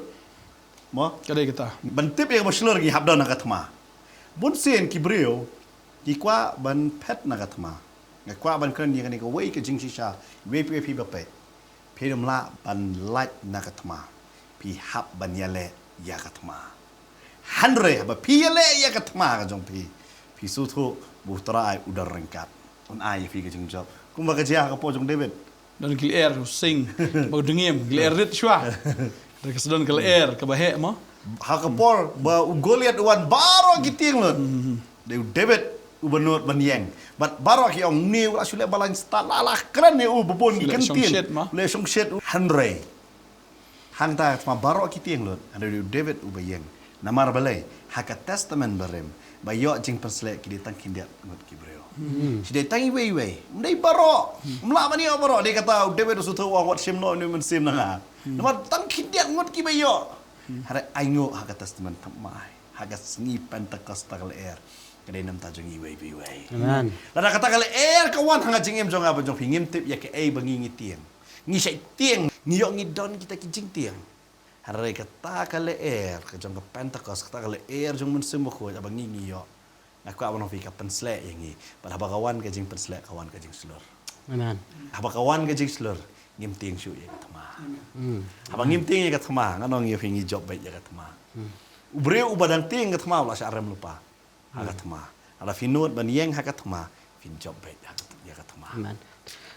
mo. Kadai kita. Bantip ya berselur ki habdon na katma. Bun sen ki Briew, ki kwa ban pet na katma. Ngakwa ban keren dia kan ko wei kajing sisa, wei pi bape. Pedom la ban light na katma. Pi hab ban yale ya katma. Handre ba pile ya katma ka jong pi sutu butrai udar rengkat un ai fi ka jing job kumba ka jia ka po jong David Dan kil air sing, bau dengim, kil air rit shwa. Dan kesedon kil air ke bahe mo. ha ka por ba u Goliat wan baro giting lot de David u benut ban yeng bat baro ki ong ni la sule balan sta la kren ni u bubun Sule kan song tin shit ma. le song shit handre hang ta ma baro ki ting lot ade David u ba yeng namar balai haka testament barem ba yo jing perslek ki ditang kindiat ngot ki Briew si de tangi wei mdai baro mla mani baro de kata David su thawa wat sim no ni men sim na namar tang kindiat ngot ki ba yo hara aingo haka testament tamai haka sngi pentakostal air kadai nam ta jong wei Amen. lada kata kale air kawan hanga jingim jong apa jong pingim tip ya ke ai bangi ngitieng ngi sai tieng ngi yo ngi don kita ki jing tieng Harai kata kale air ke jong ke Pentecost kata kale air jong men sembo ko abang ngi yo. Aku abang fi ka penslek yangi. Pada kawan ke jing penslek kawan ke jing slur. Amen. Haba kawan ke jing slur ngim tieng syu ya katma. Abang ngim tieng ya katma nganong ye fingi job baik ya katma. Briew ubadang tieng katma wala sa aram lupa. Ha katma. Ala finut ban yeng ha katma fin job baik ya katma. Amen.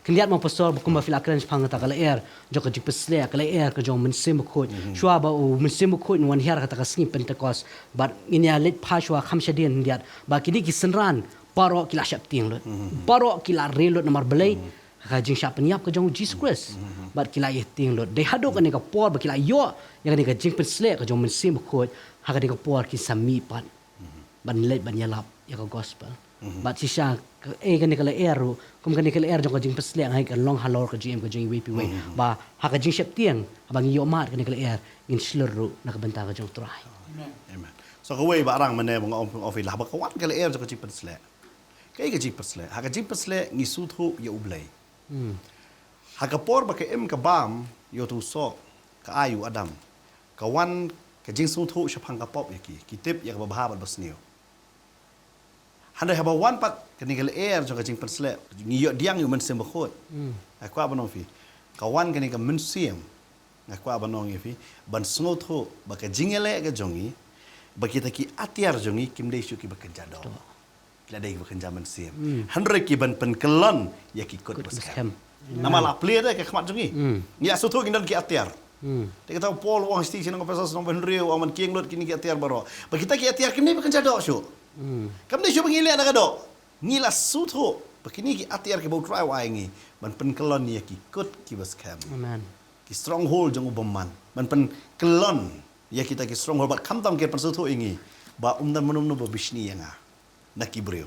Kendiat mau pastor bukum bafil akran pang ta kala air jok jik pesle kala air ke jong mensim khot shwa ba u mensim khot wan hiar kata kasni Pentecost but ini alit pa shwa khamshadin ndiat ba kini ki senran paro kila syap tiang lot paro kila relot nomor belai ka jing syap niap ke jong Jesus Christ but kila ye tiang lot de hadok ani ka por ba kila yo yang ni ka jing pesle ke jong mensim khot ha ka de ka por ki sami pat ban let ban yalap ya ka gospel but sisa kan ni kala air kum kan ni kala air jong ka jing pesle ngai ka long halor ka jing wepi we ba ha ka jing syap tiang abang yo mat kan ni kala air in slur na ka banta ka jong try Amen. So kawai barang mana mga ofil haba kawan kala air jong jiper sle. Kay ka jiper sle. Ha ka jiper sle ngi suthu ya ublay. Ha ka por ba ka em ka bam yo tu so ka ayu adam. Kawan ka jing suthu siya pang ka pop yaki. Kitip ya ka babahabat basniyo. Handai haba wan pat kani kala air jong ka jiper sle. Ngi yo diang yu men sem bakhot. Aku abanong fi. Kawan kani ka men sem. Aku abanong fi. Ban suthu ba ka jingele ka jongi. Bagi kita ki atiar jongi kim dei syu ki bekerja do. Kila dei bekerja mensim. Handre ki ban penkelon ya ki kot baskem. Nama la play dah ke khmat jongi. Ya sutu kindan ki atiar. Dia kata Paul wang sti sino pesas no Henry aman king lot kini ki atiar baro. Bagi kita ki atiar kini bekerja do syu. Kam dei syu pengile ada do. Ngila sutu begini ki atiar ki bau try wa ngi. Ban penkelon ya ki kot ki baskem. amen Ki stronghold jong ubaman. Ban penkelon ya kita ki stronghold bat kamtam ke persutu ingi ba umdan menum ba bishni yanga na ki Briew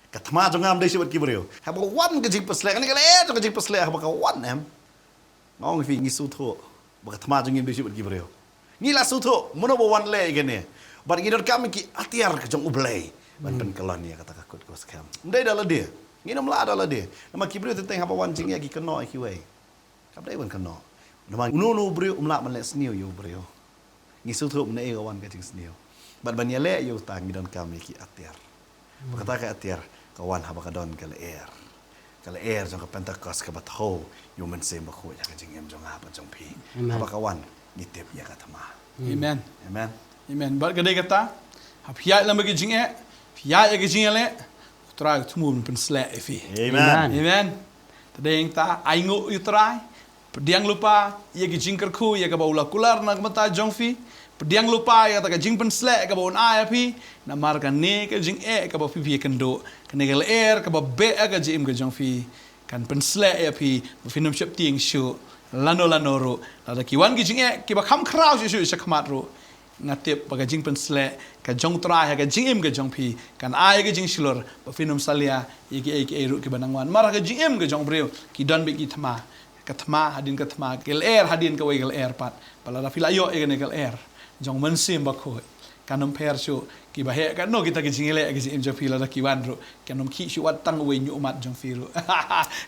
katma jongam dei sibat ki Briew ha ba wan ke jing pesle kan kala to ke jing pesle ha ba ka wan em ngong fi ngi sutu ba katma jongim dei sibat ki Briew ni la sutu mono ba wan le gene bat ngi dor kam ki atiar ke jong ublay ban pen kelon ya kata kakut ko skam ndai dala dia ngi nam la dala dia nama ki Briew tentang ha ba wan jing ya ki keno ki we kap dai wan keno nama unu Briew umla man le sniu yo Briew ngi sutu mna e kawan ka jing sniu bat banyale yo tang don kami ki atiar kata ka atiar kawan haba ka don kala air jong ka Pentecost ka bat ho yo men sem ba ko ya ka jing em jong ha ba jong pi haba kawan ni tep ya ka tama Amen. amen Amen. Bal kadai kata, hapia lam bagi jing pia ya ke jing le, try tumu pen slek fi. amen Amen. Tadeng ta aingo utrai. Pediang lupa ia ki jingker ku ia ka baula kular na mata jongfi. Pediang lupa ia ta ka jing penslek ka baun ai api na marka ne ka jing ka ba pi kendo. Kene ka air ka ba be ka jim ka jongfi. Kan penslek api finum syap tieng syu lano ro. La kiwan ki jing ki ba kham krau syu sakmat ro. Ngatip baga jing penslek ka jong trai ka jingim ka jongpi kan ai ka jing silor ba finum salia iki ru ki banangwan marka jingim ka jong Briew ki don be ki thma katma hadin katma gel air hadin ka gel air pat pala la filayo e gel air jong mensim ba khoi kanom per shu ki ba he ka no kita ki jingile ki jim jopi la ki wan ro kanom ki shu wat tang we nyu mat jong firu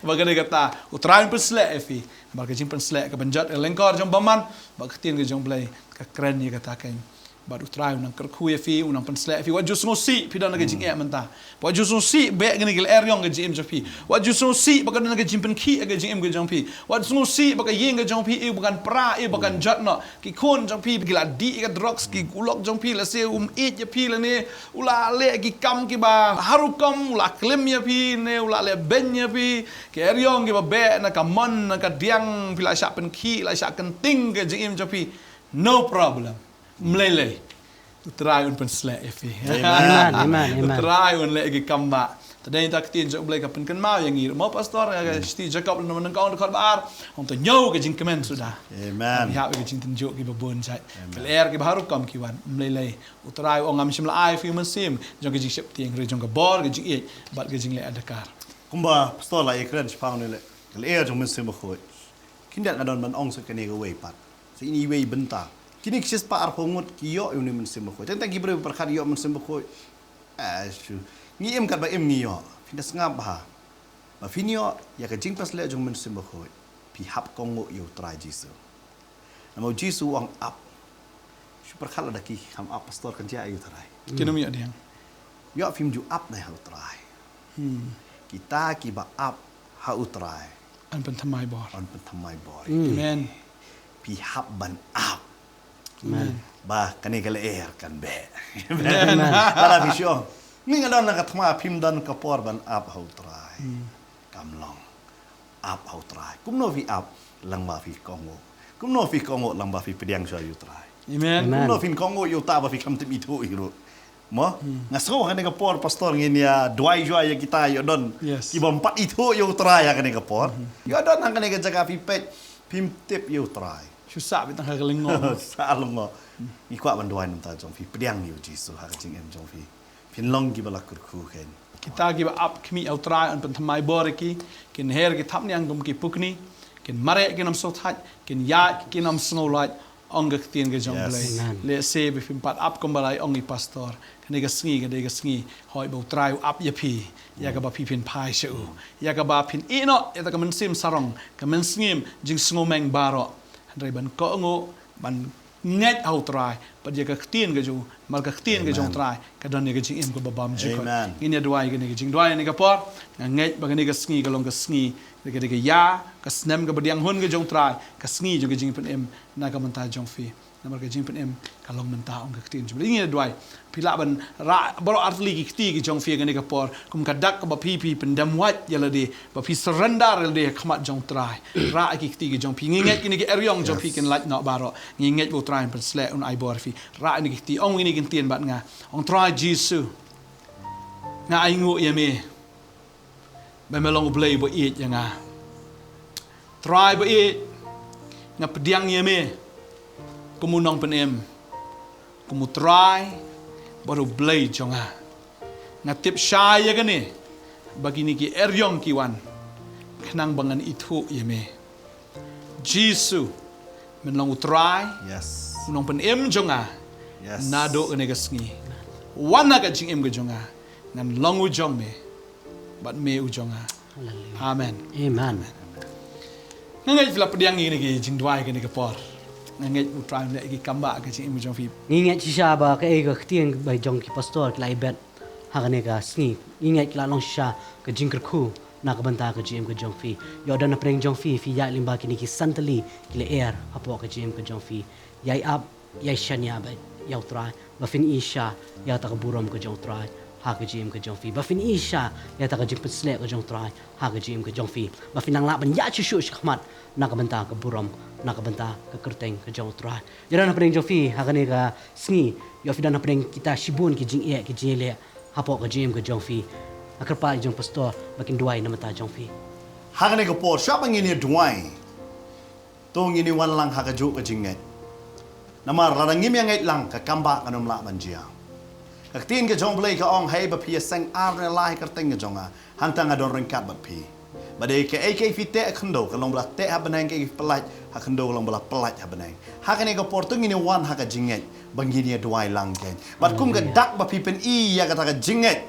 ba gane kata utrain pensle fi ba ka jing pensle ka banjat lengkor jong baman ba ktin ka jong blai ka kren ni kata kain ba utrai unang kerku fi unang pensle fi wa jus no si pi dan ka jing menta wa jus no si be gane gel eriong ka jim jopi wa jus no si ba ka dan ka jim pen ki ka jim ka jong pi wa jus no si ba ka yeng ka jong pi e bukan pra e bukan jat no ki kon jong pi gila di ka drugs ki ulok jong pi la se it ya pi la ne ula le ki kam ki ba harukam ula klim ya pi ne ula le ben ya pi ki eriong ki ba be na ka mon na ka diang pi la sha pen ki la sha kan ting ka jim jong pi no problem mlele utrai un pensle fi Amen. utrai un le ki kamba tadai tak tin jok blai ka pen kan mau yang ngir mo pastor ga sti jacob no nang kong dekat bar om to nyau ke jing kemen sudah Amen. ya ke jing tin jok ki babon sai ler ki baru kam ki wan mlele utrai ong am simla ai fi mesim jong ke jing sep tieng re jong ka bor ke jing e bat ke jing le adakar Kumba pastor la ekran spang ni le. Le jong men sim khoi. Kindat ngadon man ong se kene ga wei pat. Se ini wei benta. Kini ksis pa ar pongut ki yo uni men sim khoi. Tentang ki bre perkara yo men sim khoi. Asu. Ni em kat ba em ni yo. Finda ngap ba. Ba finio ya ka jing pas le jong men sim khoi. Pi hap kongo yo try jisu. Namo jisu wang up. Su perkara da ki ham up pastor kan ja ayu try. kinum ya diang Yo film ju up na how try. Kita ki ba up how try. an pen thamai bor On pen thamai boy. amen Pi hap ban up. Amen. Ba kani kale air kan be. Amen. Para visyo. Ni ngadon na katma pim dan kapor ban up how try. Kamlong. Up how try. Kumno vi up lang ba fi kongo. Kumno fi kongo lang ba fi pediang so you try. amen Amen. Kumno fin kongo you ta ba fi kam timi tu iru. Mo ngaso kani kapor pastor ngin ya duai jua ya kita yo don. Yes. Ki bompat itu you try ya kani kapor. Yo don nang kani jaga fi pet pim tip you try. susah bitang ka lengong Salong mo. Ikwa banduan ta jong fi pediang yu jisu ha jing em jong fi. Pin long gi bala kurku ken. kita give up kmi outrai an pen thamai bor ki kin her ki thap nyang gum ki pukni kin mare kin am so that kin ya kin am snow light ong ga tien ga jong Yes. blai Amen. le se be fim pat up kom balai ong i pastor kan ga sngi hoi bo trai up ya pi ya ga ba pi pin pai shu ya ga ba pin ino ya ta ka men sim sarong ka men sngim jing sngo meng baro handrai ban ko ngo ban net outrai pa dia ka tien ga ju mal ka tien ga jong trai ka don ga jing im ko babam ji ko Amen. ini dua ini ke jing dua ini ke por ngai bagani ke sngi kalong ke sngi ke ya ke snem ke bediang hun ke jong trai ke sngi jo ke jing pen em na ka menta jong fi na ke jing pen em kalong menta ong ke tin jo ini dua pila ban ra bro artli ki ti ke jong fi ke ni ke por kum ka dak ba pi pen dam wat ya de ba pi surrender de khamat jong trai ra ki ti ke jong fi nginget kini ke eriong jong fi ken lat no baro nginget bo trai pen sle un ai bor fi ra ni ki ti ong ini ken tien bat nga ong trai jisu nga ai ngu ya me ba melong blay bo eat ya nga try bo eat nga pediang ya me kumunong penem kumu try baru blay jonga nga tip shy ya gani bagi ni ki eryong kiwan kenang bangan itu ya me jisu melong try Yes. kunong penem jonga Yes. nado kene gasngi wana ka jing em ga jonga ngan long u jong me bat me u jonga amen Amen. ngai fila pediang ni ki jing dwai ke ni ka por ngai u try le ki kamba ka jing em jong fi Ingat siya ba ka ega ktieng by jong ki pastor klai bet hakane ka sngi. Ingat la long siya ka jingker ku na ka banta ka jim ka jong fi. Yo dan na preng jong fi ya limba kini ki santali kile air hapo ka jim ka jong fi. Yai up yai shanya ba yaw try ba fin isha ya ta ka burom ka jong try. ha ke jim ke jong fi ba fin isha ya ta ke jing pesle ke jong trai ha ke jim ke jong fi ba fin nang la ban ya chu khmat na ka banta ke buram na ka banta ke kerteng ke jong trai jara na pring jong fi ha ke ne ka sngi yo fi dan pring kita shibun ke jing e ke jing le ha po ke jim ke jong fi akar pa jong pastor bakin duai na mata jong fi Hakane ko por siapa ngini duai. Tong ngini wan lang hakaju ka jinget. Namar radangim yang ngait lang ka kamba kanum la manjia. Kaktin ke jong blai ka ong hai ba pi sang arne lai kerteng ke jonga. Hantang adon rengkat ba pi. Badai ke AK fite khndo ka long bla te ha benang ke pelaj ha khndo long bla pelaj ha benang. Hakane ko por tong ngini wan haka jinget bangini duai lang ken. Bat kum ka dak ba pi pen I ya kata ka jinget.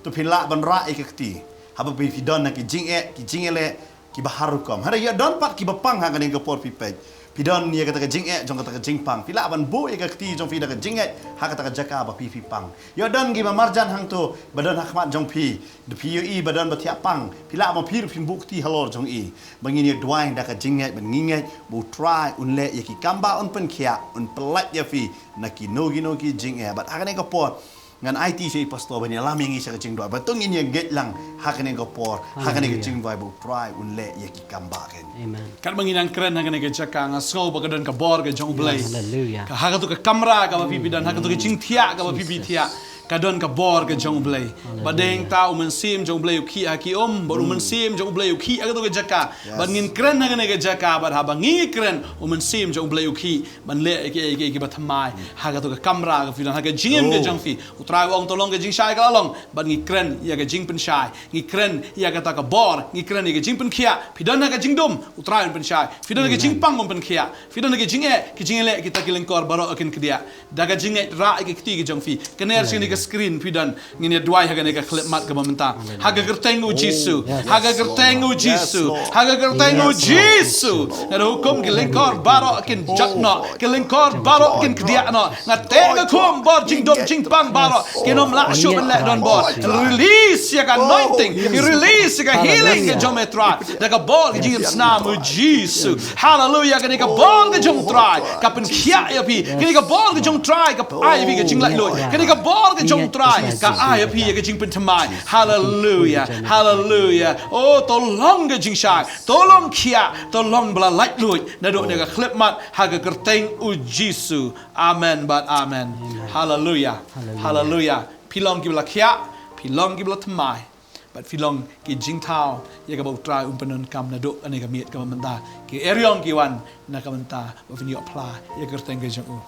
Tu pila ban ra ikti. Haba pi fidon na ki jingele ki baharukom. Hada ya don pat ki bapang ha kaning kapor pi pej. Pidon ya kata ka jinge jong kata ka jingpang. Pila ban bu ya kti jong fi da ka jinget ha kata ka jaka ba pi pang. Ya don gi marjan hang tu badan hakmat jong pi. De pi I badan ba tiap pang. Pila ma pi pi bukti halor jong I. Bangin ya duai da ka jinget ban nginget bu try un le ya ki kamba un pen kia un pelat ya fi na ki nogi jinge bat ha kaning kapor ngan IT si pastor bani lami ngi sa kacing doa batung ini get lang hakane ko por hakane ke jing vai bu try un le ye ki kamba ken amen Kan manginang keren hakane ke jaka nga snow bagadan ka bor ke jong blai. hallelujah Ka haka tu ka kamera ka ba pipi dan haka tu ke jing tia ka ba pipi tia. Kadon ka bor ke jong blai. Badeng ta umen sim jong blai ki aki baru umen sim jong blai ki haka tu ke jaka. Ban ngin keren hakane ke jaka bar haba ngi keren umen sim jong blai ki ban le ke ba thamai haka tu ka kamera ka fi dan haka jingim ke jong fi. Utrai ong tolong ke jing shai ka long ban ngi keren ya ke jing pen shai. Ngi keren ya ka ta ka bor ngi keren ya ke jing pen kia. Pidan haka jing dum utrai pen shai. Fidan ke jing pang pen kia. Fidan ke jing le kita kilengkor baro akin kedia. Daga jing ra ke kti ke jong fi. Kener sini ke screen pidan ngini duai haga ne ka klip mat ke mamenta. Haga gertengu Jesu. Haga gertengu Jesu. Haga gertengu Jesu. Ada hukum kilengkor baro akin jakna. Kilengkor baro akin kedia na. Ngateng kum bor jing dum jing pang baro. Kinom la shu ben le don bor. Release ya ka anointing. Release ya ka healing ke jom etra. Daga bor ke jing snamu Jesu. Hallelujah ke ne ka bor ke jong try. Ka pen khia ya pi. Ke ne ka bor ke jong try ka ai pi ke jing lai loi. Ke ne ka bor ke jong try ka ai pi ke jing pen thamai. Hallelujah. Hallelujah. Oh tolong ke jing shai. Tolong khia, tolong bla lai loi. Na do ne ka klip mat ha ka kerteng u Jesu. Amen but amen. Hallelujah. Hallelujah. Pilong ki bla khia, pilong ki bla thamai. But filong ki jing tao ya ka bau try umpenon kam na do ane ka miet ka menta ki eriong ki wan na ka menta ba fini apply ya kerteng ke jong u